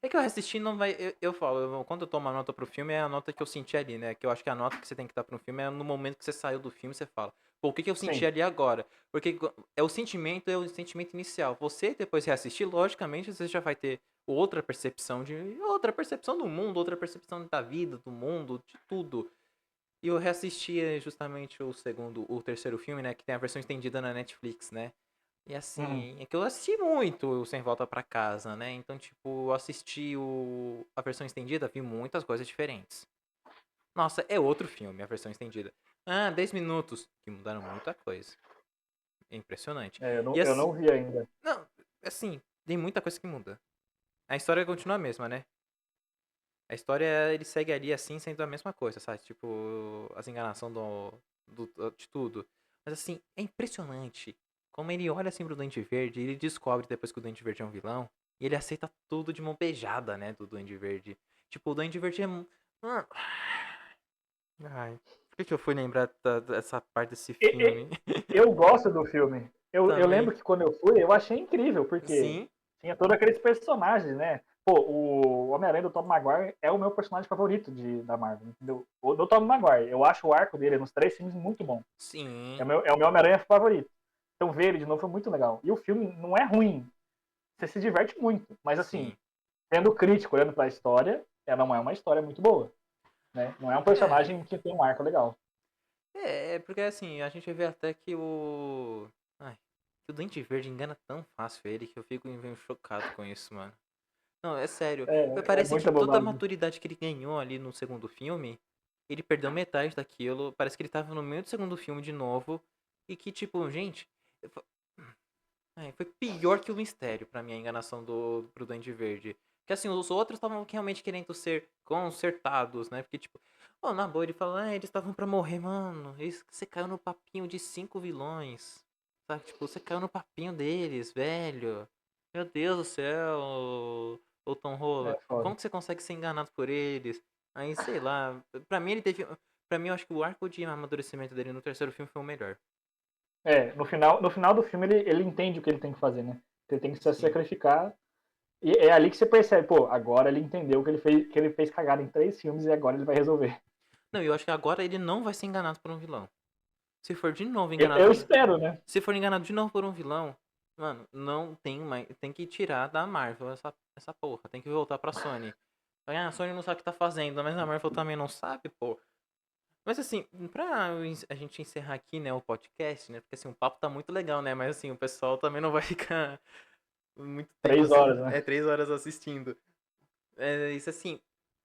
A: É que eu assisti não vai. Eu falo, quando eu tomo uma nota pro filme, é a nota que eu senti ali, né? Que eu acho que a nota que você tem que dar pro filme é no momento que você saiu do filme, você fala, pô, o que eu senti
B: Sim.
A: ali agora? Porque é o sentimento inicial. Você depois reassistir, logicamente, você já vai ter outra percepção do mundo, outra percepção da vida, do mundo, de tudo. E eu reassisti justamente o terceiro filme, né? Que tem a versão estendida na Netflix, né? E
B: Uhum.
A: assim, é que eu assisti muito o Sem Volta Pra Casa, né? Então, tipo, eu assisti a versão estendida, vi muitas coisas diferentes. Nossa, é outro filme, a versão estendida. Ah, 10 minutos, que mudaram muita coisa. É impressionante.
B: É,
A: E
B: eu
A: assim,
B: não vi ainda.
A: não, assim, tem muita coisa que muda. A história continua a mesma, né? A história, ele segue ali assim, sendo a mesma coisa, sabe? Tipo, as enganação de tudo. Mas assim, é impressionante como ele olha assim pro Duende Verde e ele descobre depois que o Duende Verde é um vilão. E ele aceita tudo de mão beijada, né? Do Duende Verde. Tipo, o Duende Verde é. Mano. Ai, por que eu fui lembrar dessa parte desse
B: E-
A: filme?
B: eu gosto do filme. Eu
A: Também.
B: lembro que quando eu fui, eu achei incrível, porque
A: Sim,
B: tinha todos aqueles personagens, né? Pô, o Homem-Aranha do Tobey Maguire é o meu personagem favorito da Marvel, entendeu? O do Tobey Maguire, eu acho o arco dele nos 3 filmes muito bom.
A: sim.
B: É o meu Homem-Aranha favorito. Então ver ele de novo foi muito legal. E o filme não é ruim, você se diverte muito. Mas assim,
A: Sim.
B: sendo crítico, olhando pra história, ela não é uma história muito boa, né? Não é um
A: É.
B: personagem que tem um arco legal.
A: É, porque assim, a gente vê até que o. Ai, que o Dente Verde engana tão fácil ele que eu fico meio chocado com isso, mano. Não, é sério.
B: É
A: Parece que
B: muita
A: toda a
B: bobagem.
A: maturidade que ele ganhou ali no segundo filme, ele perdeu metade daquilo. Parece que ele tava no meio do segundo filme de novo. E que, tipo, gente. Foi pior que o mistério pra mim, a enganação pro Duende Verde. Porque assim, os outros estavam realmente querendo ser consertados, né? Porque, tipo, oh, na boa, ele falou, eles estavam pra morrer, mano. Você caiu no papinho de 5 vilões. Sabe? Tipo, você caiu no papinho deles, velho. Meu Deus do céu, ô Tom
B: É
A: Rola.
B: foda.
A: Como que você consegue ser enganado por eles? Aí, sei lá. Pra mim, ele teve. Pra mim, eu acho que o arco de amadurecimento dele no terceiro filme foi o melhor.
B: No final do filme ele entende o que ele tem que fazer, né? Ele tem que se
A: Sim.
B: sacrificar. E é ali que você percebe, pô, agora ele entendeu que ele fez cagada em 3 filmes e agora ele vai resolver.
A: Não, eu acho que agora ele não vai ser enganado por um vilão. Se for de novo
B: Eu
A: enganado.
B: espero, né?
A: Se for enganado de novo por um vilão, mano, não tem mais. Tem que tirar da Marvel essa porra. Tem que voltar pra Sony. Ah, a Sony não sabe o que tá fazendo, mas a Marvel também não sabe, pô. Mas assim, a gente encerrar aqui, né, o podcast, né? Porque assim, o papo tá muito legal, né? Mas assim, o pessoal também não vai ficar muito tempo
B: 3 horas, né?
A: 3 horas assistindo. É, isso assim,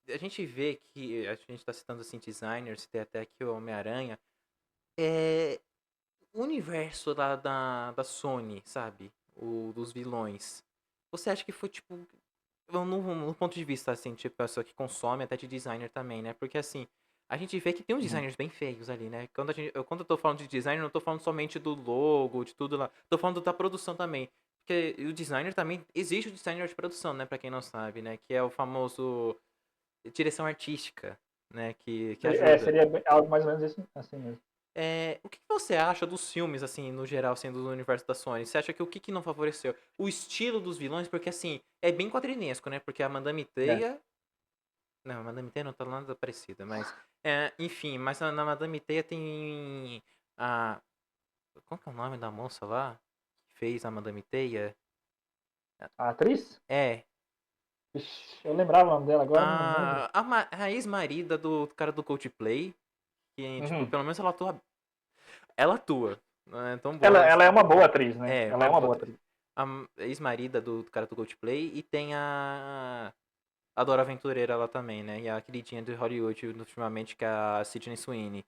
A: a gente vê que a gente tá citando assim designers, tem até aqui o Homem-Aranha. É, o universo da Sony, sabe? Dos vilões. Você acha que foi, tipo, no ponto de vista, assim, tipo, pessoa que consome, até de designer também, né? Porque, assim, a gente vê que tem uns
B: Uhum.
A: designers bem feios ali, né? Quando eu tô falando de designer, não tô falando somente do logo, de tudo lá. Tô falando da produção também. Porque o designer também, existe o designer de produção, né? Pra quem não sabe, né? Que é o famoso direção artística, né? Que ajuda.
B: Seria algo mais ou menos isso, assim mesmo.
A: O que você acha dos filmes, assim, no geral, sendo do universo da Sony? Você acha que o que não favoreceu? O estilo dos vilões, porque assim, é bem quadrinesco, né? Porque a Madame
B: É.
A: Teia. Não, a Madame Teia não tá nada parecida, mas. Enfim, mas na Madame Teia tem. A. Qual que é o nome da moça lá? Que fez a Madame Teia?
B: A atriz?
A: É.
B: Ixi, eu lembrava o nome dela, agora não lembro.
A: A ex-marida do cara do Coldplay. Que, tipo,
B: Uhum.
A: pelo menos ela atua. Ela atua. Não é tão boa
B: Ela é
A: assim.
B: uma boa atriz, né?
A: É,
B: Ela
A: uma
B: é uma
A: boa
B: boa
A: atriz.
B: atriz.
A: A ex-marida do cara do Coldplay e tem a Dora Aventureira lá também, né? E a queridinha de Hollywood ultimamente, que é a Sydney Sweeney.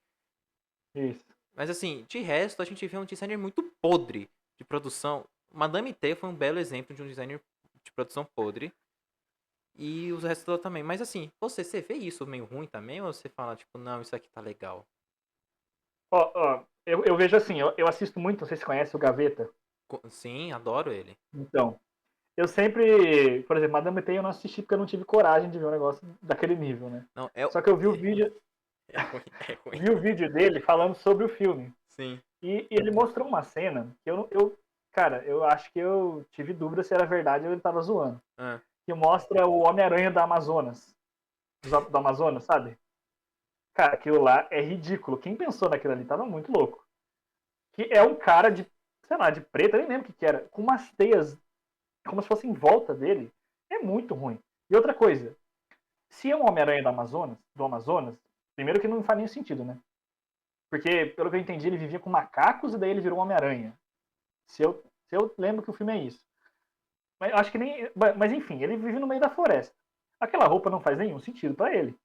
B: Isso.
A: Mas assim, de resto, a gente vê um designer muito podre de produção. Madame T foi um belo exemplo de um designer de produção podre. E os restos dela também. Mas assim, você vê isso meio ruim também? Ou você fala, tipo, não, isso aqui tá legal?
B: Ó, eu vejo assim, eu assisto muito, não sei se conhece o Gaveta.
A: Sim, adoro ele.
B: Então, eu sempre, por exemplo, Madame T eu não assisti porque eu não tive coragem de ver um negócio daquele nível, né?
A: Não,
B: Só que eu
A: é ruim, é ruim.
B: vi o vídeo dele falando sobre o filme.
A: Sim.
B: E ele mostrou uma cena que cara, eu acho que eu tive dúvida se era verdade ou ele tava zoando.
A: Ah,
B: Que mostra o Homem-Aranha do Amazonas. Do Amazonas, sabe? Cara, aquilo lá é ridículo. Quem pensou naquilo ali tava muito louco. Que é um cara de, sei lá, de preto, eu nem lembro o que era, com umas teias como se fosse em volta dele. É muito ruim. E outra coisa, se é um Homem-Aranha do Amazonas, primeiro que não faz nenhum sentido, né? Porque, pelo que eu entendi, ele vivia com macacos e daí ele virou um Homem-Aranha. Se Se eu lembro que o filme é isso. Mas acho que nem. Mas enfim, ele vive no meio da floresta. Aquela roupa não faz nenhum sentido pra ele.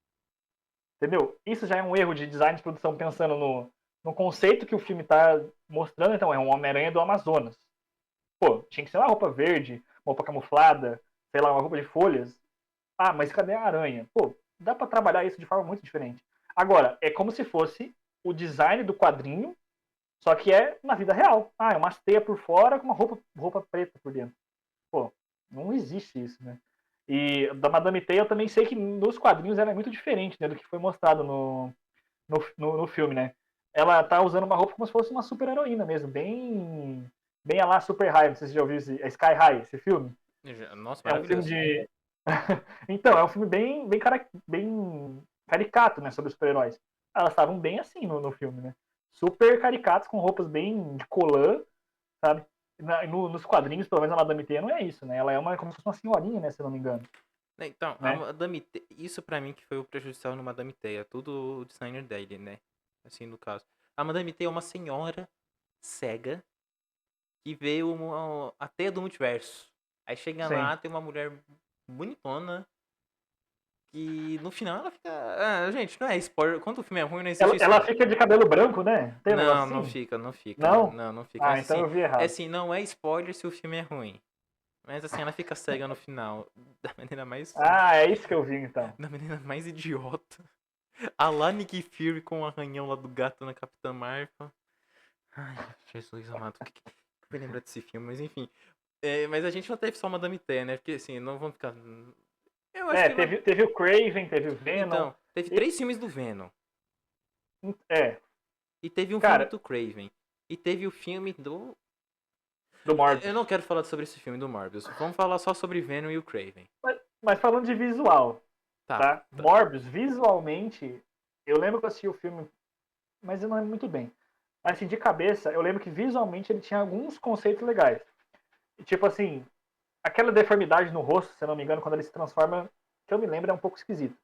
B: Entendeu? Isso já é um erro de design de produção pensando no conceito que o filme tá mostrando. Então, é um Homem-Aranha do Amazonas. Pô, tinha que ser uma roupa verde, uma roupa camuflada, sei lá, uma roupa de folhas. Ah, mas cadê a aranha? Pô, dá pra trabalhar isso de forma muito diferente. Agora, é como se fosse o design do quadrinho, só que é na vida real. Ah, é uma teia por fora com uma roupa preta por dentro. Pô, não existe isso, né? E da Madame Teia eu também sei que nos quadrinhos ela é muito diferente, né, do que foi mostrado no filme, né? Ela tá usando uma roupa como se fosse uma super heroína mesmo, bem a lá Super High, não sei se você já ouviu esse, Sky High, esse filme.
A: Nossa,
B: É um filme
A: maravilhoso.
B: de então, é um filme bem caricato, né, sobre super-heróis. Elas estavam bem assim no filme, né? Super caricatas, com roupas bem de colã, sabe? Nos quadrinhos, pelo menos a Madame Teia não é isso, né? Ela é como se fosse uma senhorinha, né, se eu não me engano,
A: Então, a
B: né?
A: Madame Teia, isso pra mim que foi o prejudicial no Madame Teia, tudo o designer dele, né? Assim, no caso. A Madame Teia é uma senhora cega que veio a teia do multiverso. Aí chega
B: Sim.
A: lá, tem uma mulher bonitona que no final ela fica. Ah, gente, não é spoiler. Quando o filme é ruim, não existe
B: Ela
A: spoiler.
B: fica de cabelo branco, né? Tem um negócio
A: Não, não
B: assim?
A: fica, não fica.
B: Não?
A: Não, não fica.
B: Ah,
A: Mas
B: então
A: assim,
B: eu vi errado.
A: não é spoiler se o filme é ruim. Mas assim, ela fica cega no final. Da maneira mais.
B: Ah, é isso que eu vi então.
A: Da maneira mais idiota. A lá Nick Fury com o arranhão lá do gato na Capitã Marvel. Ai, Jesus amado. O que eu lembrar desse filme? Mas enfim. É, mas a gente não teve só Madame Teia, né? Porque assim, não vamos ficar. Eu acho
B: É,
A: que.
B: teve o Craven, teve o Venom.
A: Então, teve
B: E,
A: 3 filmes do Venom.
B: é,
A: E teve um filme
B: cara,
A: do Craven. E teve o filme do.
B: do
A: Eu
B: Morbius.
A: não quero falar sobre esse filme do Morbius. Vamos falar só sobre Venom e o Craven.
B: Mas falando de visual,
A: Tá,
B: tá?
A: tá.
B: Morbius, visualmente, eu lembro que eu assisti o filme, mas eu não lembro muito bem. Mas assim, de cabeça, eu lembro que visualmente ele tinha alguns conceitos legais. Tipo assim, aquela deformidade no rosto, se eu não me engano, quando ele se transforma, que eu me lembro, é um pouco esquisito.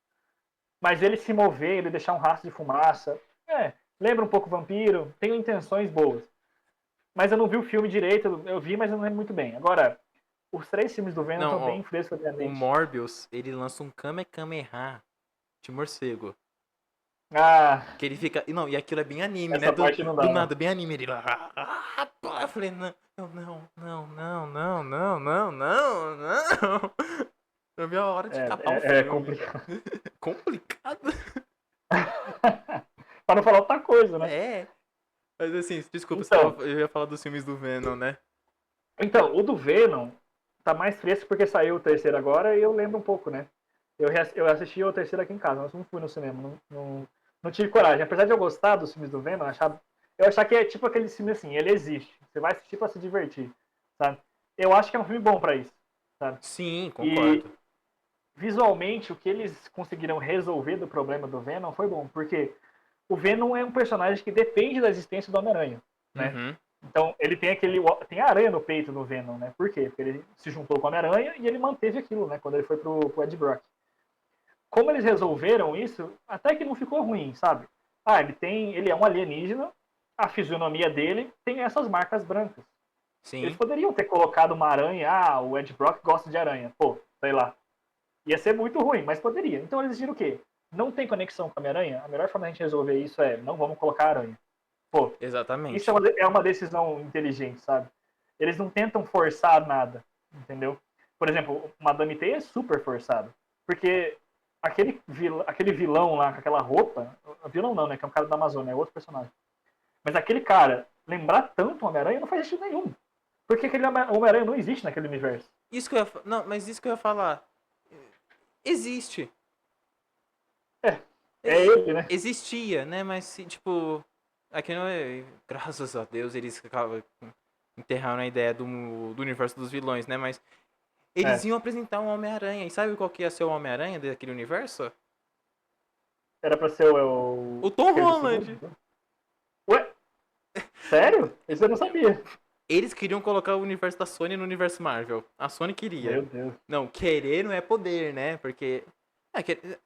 B: Mas ele se mover, ele deixar um rastro de fumaça, lembra um pouco vampiro, tem intenções boas. Mas eu não vi o filme direito, eu vi, mas eu não lembro muito bem. Agora, os 3 filmes do Venom
A: Não,
B: estão
A: ó.
B: bem frescos na minha
A: O
B: mente.
A: Morbius, ele lança um Kamehameha de morcego.
B: Ah,
A: Que ele fica. Não, e aquilo é bem anime, né?
B: essa
A: Do,
B: parte não
A: do
B: dá, não.
A: nada, bem anime. Ele lá. Eu falei, não, não, não, não, não, não, não, não, não. É a minha hora de acabar o
B: É
A: filme.
B: complicado.
A: Complicado?
B: Pra não falar outra coisa, né?
A: É. Mas assim, desculpa,
B: Então,
A: eu ia falar dos filmes do Venom, né?
B: o do Venom tá mais fresco porque saiu o terceiro agora e eu lembro um pouco, né? Eu assisti o terceiro aqui em casa, mas não fui no cinema, não tive coragem. Apesar de eu gostar dos filmes do Venom, eu achar que é tipo aquele filme assim, ele existe. Você vai assistir pra se divertir, sabe? Eu acho que é um filme bom pra isso, sabe?
A: Sim,
B: E
A: concordo.
B: visualmente, o que eles conseguiram resolver do problema do Venom foi bom, porque o Venom é um personagem que depende da existência do Homem-Aranha, né?
A: Uhum.
B: Então, ele tem a aranha no peito do Venom, né? Por quê? Porque ele se juntou com o Homem-Aranha e ele manteve aquilo, né? Quando ele foi pro Ed Brock. Como eles resolveram isso, até que não ficou ruim, sabe? Ah, ele é um alienígena, a fisionomia dele tem essas marcas brancas. Eles
A: Sim.
B: poderiam ter colocado uma aranha, o Ed Brock gosta de aranha. Pô, sei lá. Ia ser muito ruim, mas poderia. Então eles decidiram o quê? Não tem conexão com a Homem-Aranha? A melhor forma de a gente resolver isso é não vamos colocar aranha. Pô, isso
A: Exatamente.
B: é uma decisão inteligente, sabe? Eles não tentam forçar nada, entendeu? Por exemplo, Madame Teia é super forçado. Porque aquele vilão lá com aquela roupa. Vilão não, né? Que é um cara da Amazônia, é outro personagem. Mas aquele cara, lembrar tanto o Homem-Aranha não faz sentido nenhum. Porque aquele Homem-Aranha não existe naquele universo.
A: Isso que eu ia, não, mas isso que eu ia falar. Existe.
B: É ele, né?
A: Existia, né? Mas tipo. Aqui não é. Graças a Deus eles acabam enterraram a ideia do universo dos vilões, né? Mas eles
B: É.
A: iam apresentar um Homem-Aranha. E sabe qual que ia ser o Homem-Aranha daquele universo?
B: Era pra ser
A: O Tom
B: aquele do segundo?
A: Holland.
B: Ué? Sério? Isso eu não sabia.
A: Eles queriam colocar o universo da Sony no universo Marvel. A Sony queria.
B: Meu Deus.
A: Não, querer não é poder, né? Porque.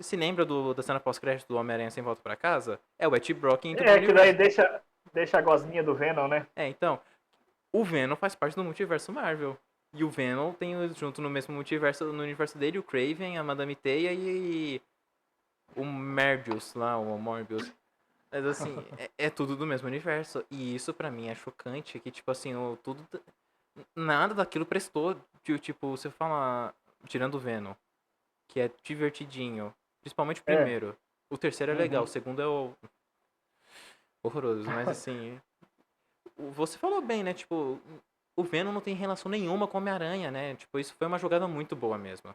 A: Se lembra da cena pós-crédito do Homem-Aranha sem volta pra casa? É o Ed Brock indo pro
B: Que daí
A: universo.
B: deixa a gosminha do Venom, né?
A: Então. o Venom faz parte do multiverso Marvel. E o Venom tem junto no mesmo multiverso, no universo dele, o Craven, a Madame Teia e o Morbius lá, o Morbius. Mas assim, é tudo do mesmo universo. E isso pra mim é chocante, que tipo assim, nada daquilo prestou. Tipo, você fala, tirando o Venom, que é divertidinho. Principalmente o
B: É.
A: primeiro. O terceiro é legal, o
B: Uhum.
A: segundo é horroroso. Mas assim, você falou bem, né? Tipo, o Venom não tem relação nenhuma com o Homem-Aranha, né? Tipo, isso foi uma jogada muito boa mesmo.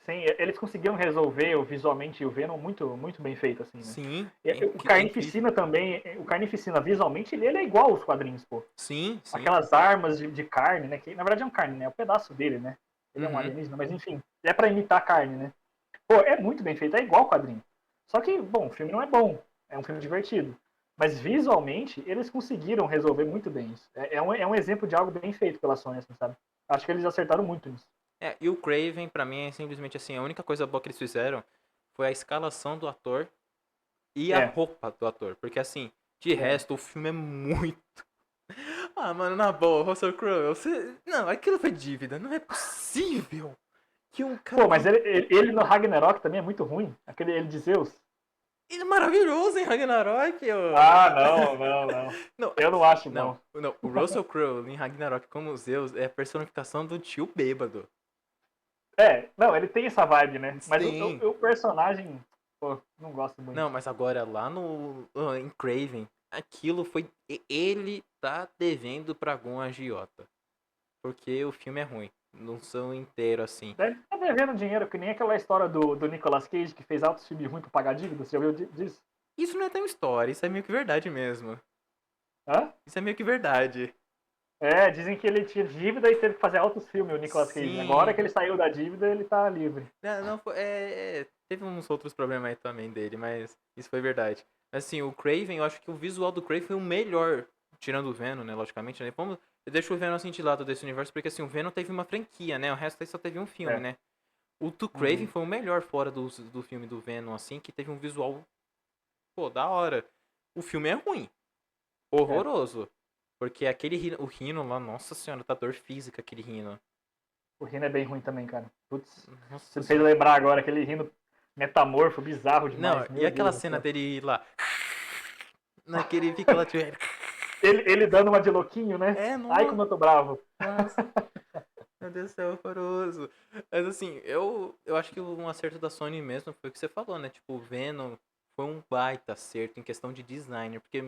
B: Sim, eles conseguiram resolver visualmente o Venom muito, muito bem feito, assim, né?
A: Sim,
B: O
A: é incrível.
B: Carnificina também, o Carnificina visualmente, ele é igual aos quadrinhos, pô.
A: Sim, sim.
B: Aquelas armas de carne, né? Que na verdade é um carne, né? É um pedaço dele, né? Ele é um
A: Uhum.
B: alienígena, mas enfim, é pra imitar carne, né? Pô, é muito bem feito, é igual ao quadrinho. Só que, bom, o filme não é bom, é um filme divertido. Mas visualmente, eles conseguiram resolver muito bem isso. É um exemplo de algo bem feito pela Sony, assim, sabe? Acho que eles acertaram muito nisso.
A: E o Craven, pra mim, é simplesmente assim, a única coisa boa que eles fizeram foi a escalação do ator e a
B: É,
A: roupa do ator. Porque assim, de
B: é.
A: resto, o filme é muito. Ah, mano, na boa, Russell Crowe, você. Não, aquilo foi dívida. Não é possível que um cara
B: Pô, mas
A: que.
B: ele no Ragnarok também é muito ruim. Aquele ele de Zeus.
A: Ele é maravilhoso em Ragnarok, ô.
B: Ah, não, não, não.
A: Não,
B: Eu não acho
A: não,
B: bom.
A: não. O Russell Crowe em Ragnarok como Zeus é a personificação do tio bêbado.
B: É, não, ele tem essa vibe, né? Mas
A: Sim.
B: o personagem, pô, não gosto muito.
A: Não, mas agora lá no em Craven, aquilo foi ele tá devendo pra algum agiota, porque o filme é ruim, não são inteiro assim.
B: Deve estar devendo dinheiro, que nem aquela história do Nicolas Cage, que fez altos filmes ruins pra pagar dívida. Você já ouviu disso?
A: Isso não é tão história, isso é meio que verdade mesmo.
B: Hã?
A: Isso é meio que verdade.
B: É, dizem que ele tinha dívida e teve que fazer altos filmes, o Nicolas Cage. Agora
A: Sim.
B: que ele saiu da dívida, ele tá livre.
A: Não, não teve uns outros problemas aí também dele, mas isso foi verdade. Mas assim, o Craven, eu acho que o visual do Craven foi o melhor, tirando o Venom, né, logicamente, né? Eu deixo o Venom assim de lado desse universo, porque assim, o Venom teve uma franquia, né? O resto aí só teve um filme,
B: É.
A: né? O do Craven
B: Uhum.
A: foi o melhor fora do filme do Venom, assim, que teve um visual, pô, da hora. O filme é ruim,
B: É.
A: horroroso. Porque o Rhino lá, nossa senhora, tá dor física aquele Rhino.
B: O Rino é bem ruim também, cara. Putz, você
A: Nossa
B: me fez
A: senhora.
B: lembrar agora, aquele Rino metamorfo, bizarro
A: Não,
B: demais.
A: e
B: Meu
A: aquela
B: Deus do
A: cena
B: céu.
A: dele lá, naquele fica lá, tipo,
B: Ele dando uma de louquinho, né? Ai,
A: nossa,
B: como eu tô bravo.
A: nossa, meu Deus do céu, horroroso. Mas assim, eu acho que um acerto da Sony mesmo foi o que você falou, né? Tipo, o Venom foi um baita acerto em questão de designer, porque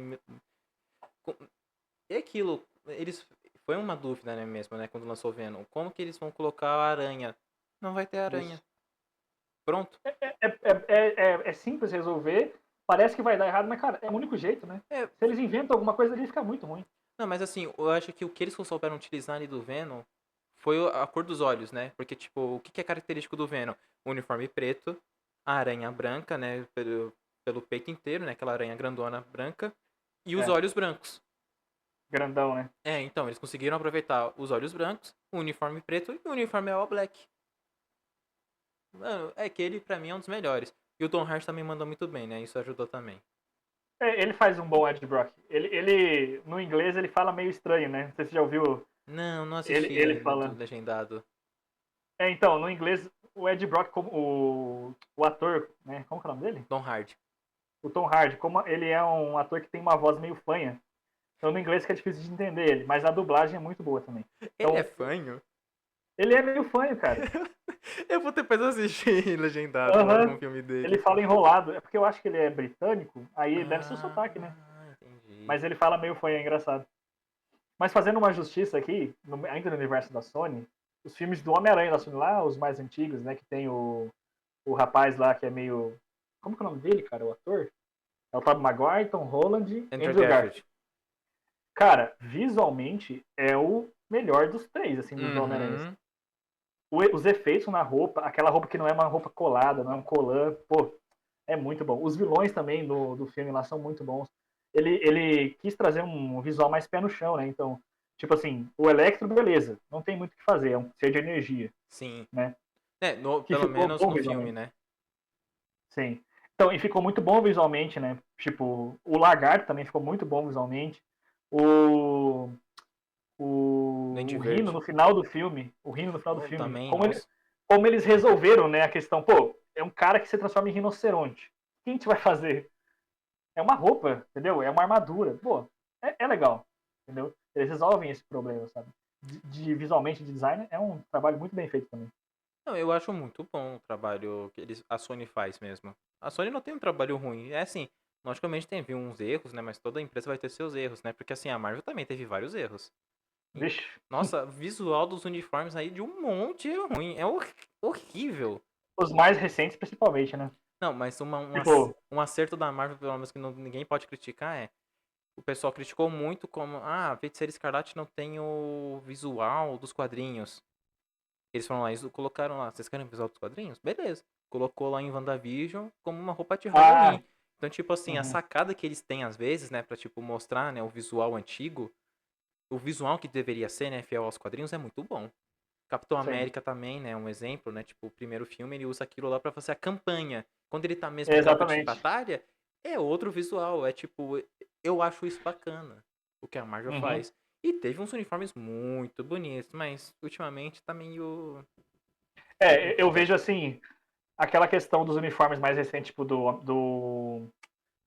A: co- é aquilo, eles foi uma dúvida, né, mesmo, né, quando lançou o Venom. Como que eles vão colocar a aranha? Não vai ter aranha.
B: Isso.
A: Pronto.
B: É simples resolver. Parece que vai dar errado, mas, cara, é o único jeito, né?
A: É,
B: Se eles inventam alguma coisa, ele fica muito ruim.
A: não, mas assim, eu acho que o que eles souberam utilizar ali do Venom foi a cor dos olhos, né? Porque, tipo, o que é característico do Venom? O uniforme preto, a aranha branca, né? Pelo peito inteiro, né? Aquela aranha grandona branca. E os
B: É,
A: olhos brancos.
B: grandão, né?
A: Então, eles conseguiram aproveitar os olhos brancos, o uniforme preto e o uniforme all black. Mano, é que ele, pra mim, é um dos melhores. E o Tom Hardy também mandou muito bem, né? Isso ajudou também.
B: É, ele faz um bom Ed Brock. No inglês, ele fala meio estranho, né? Não sei se você já ouviu
A: Não, não
B: ele
A: assisti
B: falando.
A: legendado.
B: Então, no inglês, o Ed Brock, como o ator, né? Como que é o nome dele?
A: Tom Hardy.
B: O Tom Hardy, como ele é um ator que tem uma voz meio fanha. Então, no inglês, que é difícil de entender ele. Mas a dublagem é muito boa também.
A: Ele é
B: Então,
A: fanho?
B: ele é meio fanho, cara.
A: Eu vou depois assistir legendado algum
B: Aham.
A: filme
B: Ele
A: dele.
B: fala enrolado. É porque eu acho que ele é britânico, aí deve ser o sotaque, né?
A: Ah, entendi.
B: Mas ele fala meio fanho, é engraçado. Mas fazendo uma justiça aqui, ainda no universo da Sony, os filmes do Homem-Aranha da Sony lá, os mais antigos, né? Que tem o rapaz lá que é meio. Como que é o nome dele, cara? O ator? É o Tobey Maguire, Tom Holland,
A: Andrew
B: Andrew
A: Garfield.
B: Garfield. Cara, visualmente é o melhor dos três, assim, dos Homem-Aranhas.
A: Uhum.
B: Os efeitos na roupa, aquela roupa que não é uma roupa colada, não é um colã, pô, é muito bom. Os vilões também do filme lá são muito bons. Ele quis trazer um visual mais pé no chão, né? Então, tipo assim, o Electro, beleza, não tem muito o que fazer, é um ser de energia,
A: Sim.
B: né?
A: É,
B: Que
A: pelo
B: ficou
A: menos
B: bom
A: no filme,
B: visualmente.
A: né?
B: Sim. Então, e ficou muito bom visualmente, né? Tipo, o Lagarto também ficou muito bom visualmente. O.
A: Dente
B: o Rhino
A: Verde.
B: no final do filme. O Rhino no final do
A: Oh,
B: filme.
A: também,
B: Como,
A: nossa.
B: como eles resolveram, né, a questão, pô, é um cara que se transforma em rinoceronte. O que a gente vai fazer? É uma roupa, entendeu? É uma armadura. Pô, é legal, entendeu? Eles resolvem esse problema, sabe? Visualmente, de design, é um trabalho muito bem feito também.
A: Não, eu acho muito bom o trabalho que a Sony faz mesmo. A Sony não tem um trabalho ruim. É assim, logicamente tem uns erros, né? Mas toda empresa vai ter seus erros, né? Porque assim, a Marvel também teve vários erros. E,
B: Vixe.
A: nossa, visual dos uniformes aí de um monte é ruim. É horrível.
B: Os mais recentes, principalmente, né?
A: Não, mas
B: Tipo,
A: um acerto da Marvel, pelo menos que ninguém pode criticar, é. O pessoal criticou muito como, a Feiticeira Escarlate não tem o visual dos quadrinhos. Eles foram lá e colocaram lá, vocês querem o visual dos quadrinhos? Beleza. Colocou lá em WandaVision como uma roupa de
B: ah,
A: Halloween. Então, tipo assim, a
B: uhum,
A: sacada que eles têm às vezes, né, pra, tipo, mostrar, né, o visual antigo, o visual que deveria ser, né, fiel aos quadrinhos é muito bom. Capitão
B: sim,
A: América também, né, um exemplo, né, tipo, o primeiro filme ele usa aquilo lá pra fazer a campanha. Quando ele tá mesmo em campo de
B: exatamente.
A: batalha, é outro visual, é tipo, eu acho isso bacana, o que a Marvel
B: Uhum.
A: faz. E teve uns uniformes muito bonitos, mas ultimamente tá meio
B: Eu
A: complicado.
B: vejo assim, aquela questão dos uniformes mais recentes, tipo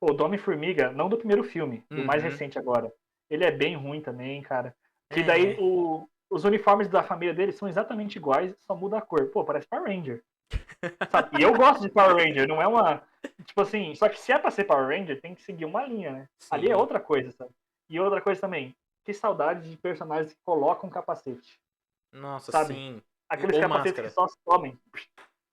B: pô, do Homem-Formiga, não do primeiro filme, do mais
A: Uhum.
B: recente agora. Ele é bem ruim também, cara. Que daí
A: É.
B: os uniformes da família dele são exatamente iguais, só muda a cor. Pô, parece Power Ranger. Sabe? E eu gosto de Power Ranger, não é uma. Tipo assim, só que se é pra ser Power Ranger, tem que seguir uma linha, né? Ali é
A: Sim.
B: outra coisa, sabe? E outra coisa também, que saudade de personagens que colocam capacete,
A: Nossa,
B: sabe?
A: sim.
B: Aqueles
A: Ou
B: capacetes que
A: máscara.
B: só somem.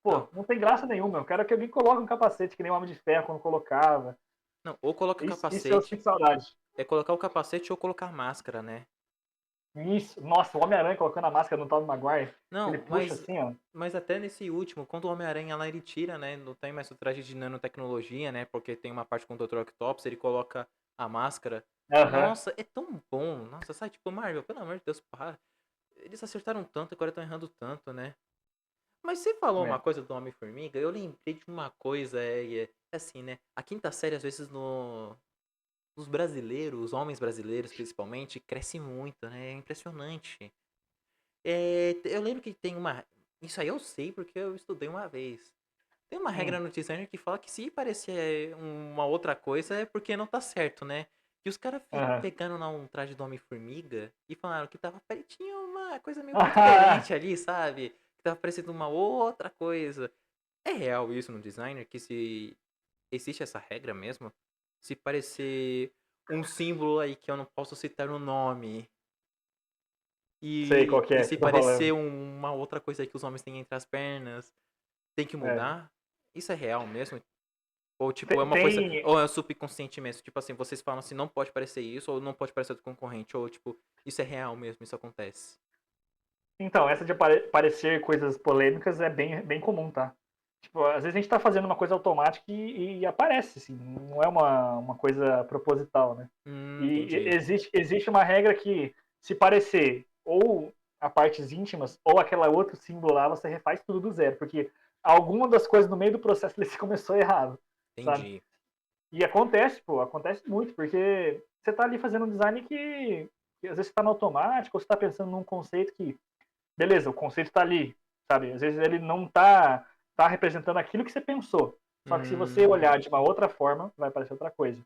A: Não,
B: Pô, não tem graça nenhuma. Eu quero que alguém coloque um capacete, que nem o Homem de Ferro quando colocava.
A: não, ou coloca
B: Isso eu
A: capacete.
B: sinto saudade.
A: É colocar o capacete ou colocar máscara, né?
B: Isso. Nossa, o Homem-Aranha colocando a máscara no Tobey Maguire. Ele
A: Não,
B: puxa assim, ó.
A: mas até nesse último, quando o Homem-Aranha lá ele tira, né? Não tem mais o traje de nanotecnologia, né? Porque tem uma parte com o Dr. Octopus, ele coloca a máscara.
B: Aham.
A: Nossa, é tão bom. Nossa, sai tipo, Marvel, pelo amor de Deus, para. Eles acertaram tanto, agora estão errando tanto, né? Mas você falou uma
B: É.
A: coisa do Homem-Formiga, eu lembrei de uma coisa, é assim, né? A quinta série, às vezes, os brasileiros, os homens brasileiros principalmente, cresce muito, né? É impressionante. Eu lembro que tem uma. Isso aí eu sei porque eu estudei uma vez. Tem uma regra
B: Hum.
A: no designer que fala que se parecer uma outra coisa é porque não tá certo, né? E os caras
B: Aham.
A: pegando lá um traje do Homem-Formiga e falaram que tava tinha uma coisa meio que
B: Ah,
A: diferente ali, sabe? Que tava parecendo uma outra coisa. É real isso no designer? Que se existe essa regra mesmo? Se parecer um símbolo aí que eu não posso citar o nome
B: sei qual que
A: e
B: é que
A: se
B: você tá falando.
A: parecer uma outra coisa aí que os homens têm entre as pernas, tem que
B: É.
A: mudar? Isso é real mesmo? Ou tipo, é
B: Tem,
A: uma coisa.
B: tem-
A: Ou é subconsciente mesmo? Tipo assim, vocês falam assim, não pode parecer isso, ou não pode parecer do concorrente, ou tipo, isso é real mesmo, isso acontece.
B: Então, essa de parecer coisas polêmicas é bem comum, tá? Tipo, às vezes a gente tá fazendo uma coisa automática e aparece, assim, não é uma coisa proposital, né? E
A: Entendi.
B: existe uma regra que, se parecer ou a partes íntimas ou aquela outro símbolo lá, você refaz tudo do zero, porque alguma das coisas no meio do processo ele começou errado, sabe?
A: Entendi.
B: E acontece, pô, acontece muito, porque você tá ali fazendo um design que às vezes você tá no automático, ou você tá pensando num conceito que, beleza, o conceito tá ali, sabe? Às vezes ele não tá representando aquilo que você pensou. Só que se você
A: Hum,
B: olhar de uma outra forma, vai parecer outra coisa.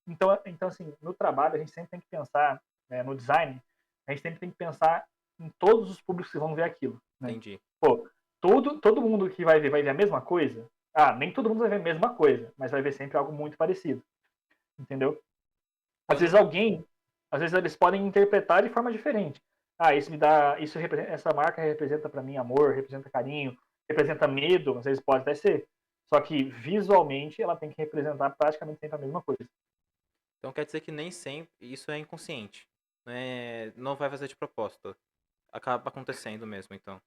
B: Então assim, no trabalho a gente sempre tem que pensar, né, no design, a gente sempre tem que pensar em todos os públicos que vão ver aquilo, né?
A: entendi.
B: Pô, todo mundo que vai ver a mesma coisa. Ah, nem todo mundo vai ver a mesma coisa, mas vai ver sempre algo muito parecido, entendeu? Às
A: Eu
B: vezes
A: não.
B: alguém, às vezes eles podem interpretar de forma diferente. Ah, essa marca representa para mim amor, representa carinho, representa medo, às vezes pode até ser. Só que visualmente ela tem que representar praticamente sempre a mesma coisa.
A: Então quer dizer que nem sempre isso é inconsciente. Né? Não vai fazer de propósito. Acaba acontecendo mesmo, então.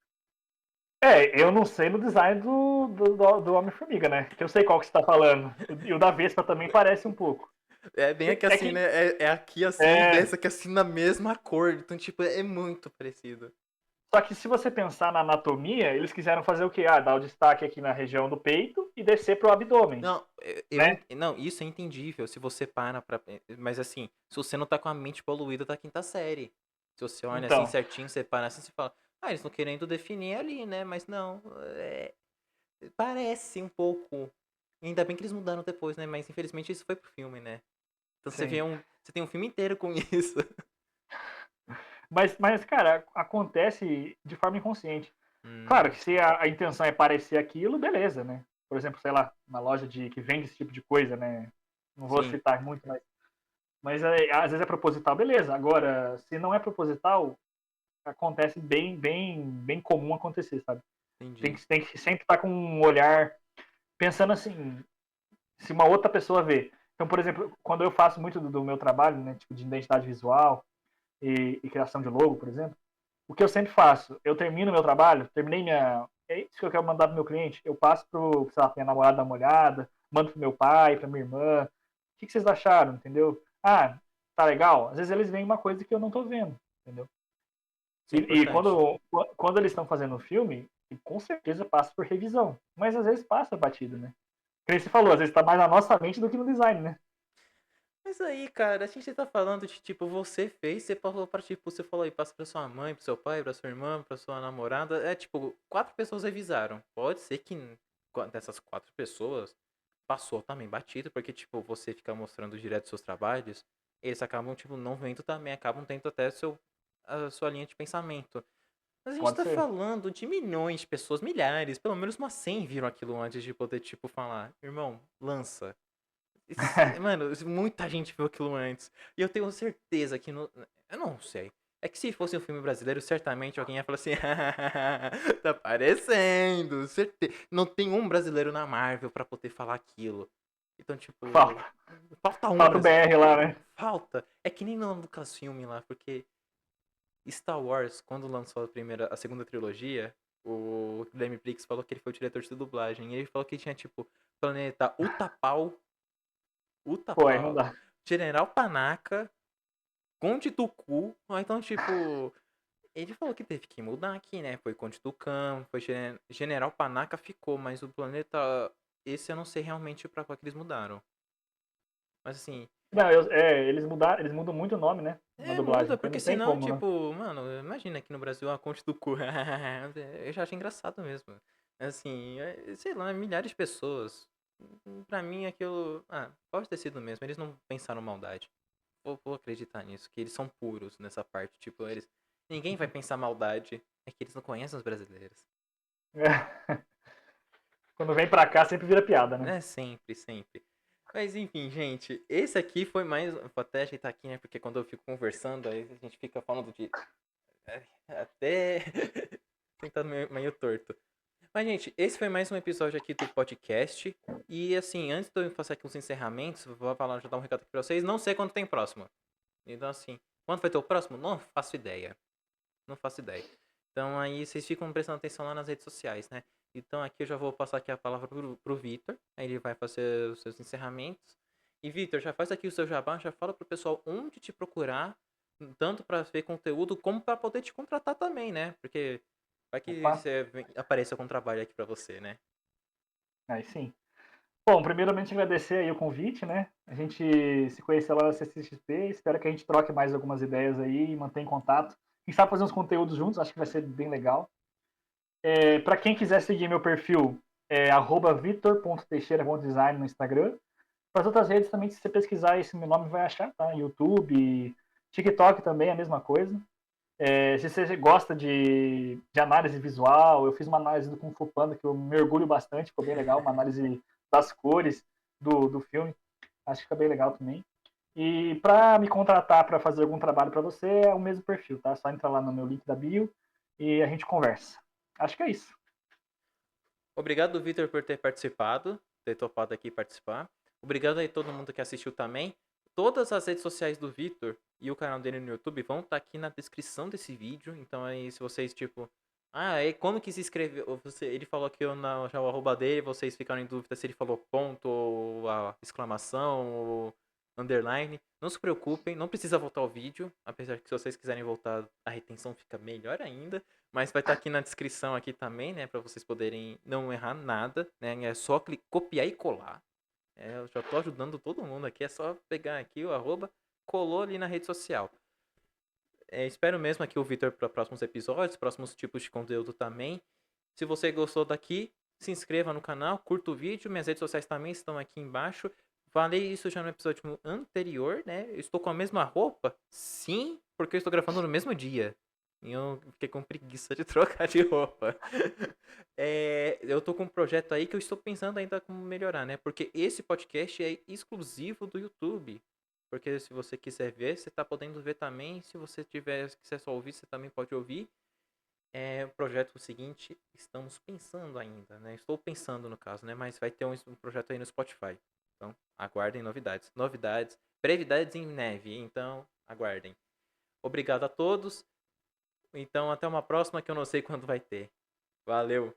B: Eu não sei no design do Homem-Formiga, né? Que eu sei qual que você tá falando. E o da Vespa também parece um pouco.
A: É bem aqui
B: É
A: assim,
B: que.
A: né? É aqui assim e
B: É,
A: dessa aqui assim na mesma cor. Então, tipo, é muito parecido.
B: só que se você pensar na anatomia, eles quiseram fazer o quê? Ah, dar o destaque aqui na região do peito e descer pro abdômen,
A: Não,
B: né?
A: não, isso é entendível se você para pra. Mas assim, se você não tá com a mente poluída da quinta série. Se você olha assim
B: Então,
A: certinho, separa assim, você fala, eles estão querendo definir ali, né? Mas não, parece um pouco. Ainda bem que eles mudaram depois, né? Mas infelizmente isso foi pro filme, né? Então
B: sim.
A: você tem um filme inteiro com isso.
B: Mas, cara, acontece de forma inconsciente. Claro
A: Hum,
B: que se a intenção é parecer aquilo, beleza, né? Por exemplo, sei lá, uma loja que vende esse tipo de coisa, né? Não vou
A: sim,
B: citar muito, mas às vezes é proposital, beleza. Agora, se não é proposital, acontece bem comum acontecer, sabe?
A: entendi.
B: Tem que sempre estar com um olhar pensando assim, se uma outra pessoa vê. Então, por exemplo, quando eu faço muito do meu trabalho, né, tipo de identidade visual e criação de logo, por exemplo, o que eu sempre faço, eu termino meu trabalho, terminei minha. É isso que eu quero mandar pro meu cliente. Eu passo pro, sei lá, minha namorada dar uma olhada, mando pro meu pai, pra minha irmã. O que vocês acharam, entendeu? Ah, tá legal? Às vezes eles veem uma coisa que eu não tô vendo, entendeu?
A: Isso é
B: E
A: importante.
B: quando eles estão fazendo o filme, com certeza passa por revisão. Mas às vezes passa batido, né? Como você falou, às vezes tá mais na nossa mente do que no design, né?
A: Mas aí, cara, a gente tá falando de tipo, você fez, você falou pra tipo, você falou aí, passa pra sua mãe, pro seu pai, pra sua irmã, pra sua namorada. É tipo, 4 pessoas revisaram. Pode ser que dessas 4 pessoas passou também batido, porque tipo, você fica mostrando direto seus trabalhos, eles acabam, tipo, não vendo também, acabam tendo até a sua linha de pensamento. Mas a gente
B: Pode
A: tá
B: ser.
A: falando de milhões de pessoas, milhares, pelo menos umas 100 viram aquilo antes de poder, tipo, falar, irmão, lança. Mano, muita gente viu aquilo antes. E eu tenho certeza que no. Eu não sei. É que se fosse um filme brasileiro, certamente alguém ia falar assim: tá aparecendo. Não tem um brasileiro na Marvel pra poder falar aquilo. Então, tipo.
B: Falta.
A: Falta um
B: Falta o
A: brasileiro.
B: BR lá, né?
A: Falta. É que nem no Lucasfilm lá, porque Star Wars, quando lançou a segunda trilogia, o Guilherme Briggs falou que ele foi o diretor de dublagem. E ele falou que tinha, tipo, planeta Utapau.
B: Pô, aí não
A: Utapau,
B: dá.
A: General Panaca, Conde Dooku. Ou então, tipo, ele falou que teve que mudar aqui, né? Foi Conde Dooku, foi General Panaca ficou, mas o planeta. Esse eu não sei realmente pra qual que eles mudaram. Mas assim,
B: Não, eles mudam muito o nome, né? Na
A: muda,
B: dublagem, porque
A: porque
B: não tem
A: senão,
B: como, né?
A: tipo, mano, imagina aqui no Brasil a Conde Dooku. Eu já acho engraçado mesmo. Assim, sei lá, milhares de pessoas. Pra mim aquilo. Pode ter sido mesmo. Eles não pensaram maldade. Vou acreditar nisso, que eles são puros nessa parte. Tipo, eles. Ninguém vai pensar maldade. É que eles não conhecem os brasileiros.
B: É. Quando vem pra cá, sempre vira piada, né?
A: É sempre, sempre. Mas enfim, gente, esse aqui foi mais. Vou até ajeitar aqui, né? Porque quando eu fico conversando, aí a gente fica falando de. Até. Tentando meio torto. Mas, gente, esse foi mais um episódio aqui do podcast. E assim, antes de eu fazer aqui uns encerramentos, vou falar, já dar um recado aqui pra vocês. Não sei quando tem próximo. Então, assim, quando vai ter o próximo? Não faço ideia. Não faço ideia. Então aí vocês ficam prestando atenção lá nas redes sociais, né? Então aqui eu já vou passar aqui a palavra pro Vitor. Aí ele vai fazer os seus encerramentos. E Vitor, já faz aqui o seu jabá, já fala pro pessoal onde te procurar, tanto para ver conteúdo como para poder te contratar também, né? Porque vai que
B: Opa,
A: você apareça com trabalho aqui para você, né?
B: aí sim. Bom, primeiramente agradecer aí o convite, né? A gente se conheceu lá na CCXP, espero que a gente troque mais algumas ideias aí e mantenha contato. Quem sabe fazer uns conteúdos juntos, acho que vai ser bem legal. Para quem quiser seguir meu perfil, é @vitor.teixeira.design no Instagram. Para as outras redes também, se você pesquisar esse meu nome, vai achar, tá? YouTube, TikTok também é a mesma coisa. Se você gosta de análise visual, eu fiz uma análise do Kung Fu Panda que eu me orgulho bastante, ficou bem legal, uma análise das cores do filme, acho que fica bem legal também. E para me contratar para fazer algum trabalho para você, é o mesmo perfil, tá? Só entrar lá no meu link da bio e a gente conversa. Acho que é isso.
A: Obrigado, Vitor, por ter participado, ter topado aqui participar. Obrigado aí todo mundo que assistiu também. Todas as redes sociais do Vitor e o canal dele no YouTube vão estar aqui na descrição desse vídeo. Então aí, se vocês, tipo, como que se inscreveu? Ele falou aqui já o arroba dele, vocês ficaram em dúvida se ele falou ponto, ou a exclamação, ou underline. Não se preocupem, não precisa voltar o vídeo. Apesar que se vocês quiserem voltar, a retenção fica melhor ainda. Mas vai estar aqui na descrição aqui também, né? Para vocês poderem não errar nada, né? É só copiar e colar. Eu já tô ajudando todo mundo aqui. É só pegar aqui o arroba, colou ali na rede social. Espero mesmo aqui o Vitor para próximos episódios, próximos tipos de conteúdo também. Se você gostou daqui, se inscreva no canal, curta o vídeo. Minhas redes sociais também estão aqui embaixo. Falei isso já no episódio anterior, né? Eu estou com a mesma roupa? Sim, porque eu estou gravando no mesmo dia. E eu fiquei com preguiça de trocar de roupa. Eu tô com um projeto aí que eu estou pensando ainda como melhorar, né? Porque esse podcast é exclusivo do YouTube. Porque se você quiser ver, você tá podendo ver também. Se você quiser só ouvir, você também pode ouvir. O projeto seguinte, estamos pensando ainda, né? Estou pensando no caso, né? Mas vai ter um projeto aí no Spotify. Então, aguardem novidades. Novidades, brevidades em neve. Então, aguardem. Obrigado a todos. Então, até uma próxima que eu não sei quando vai ter. Valeu!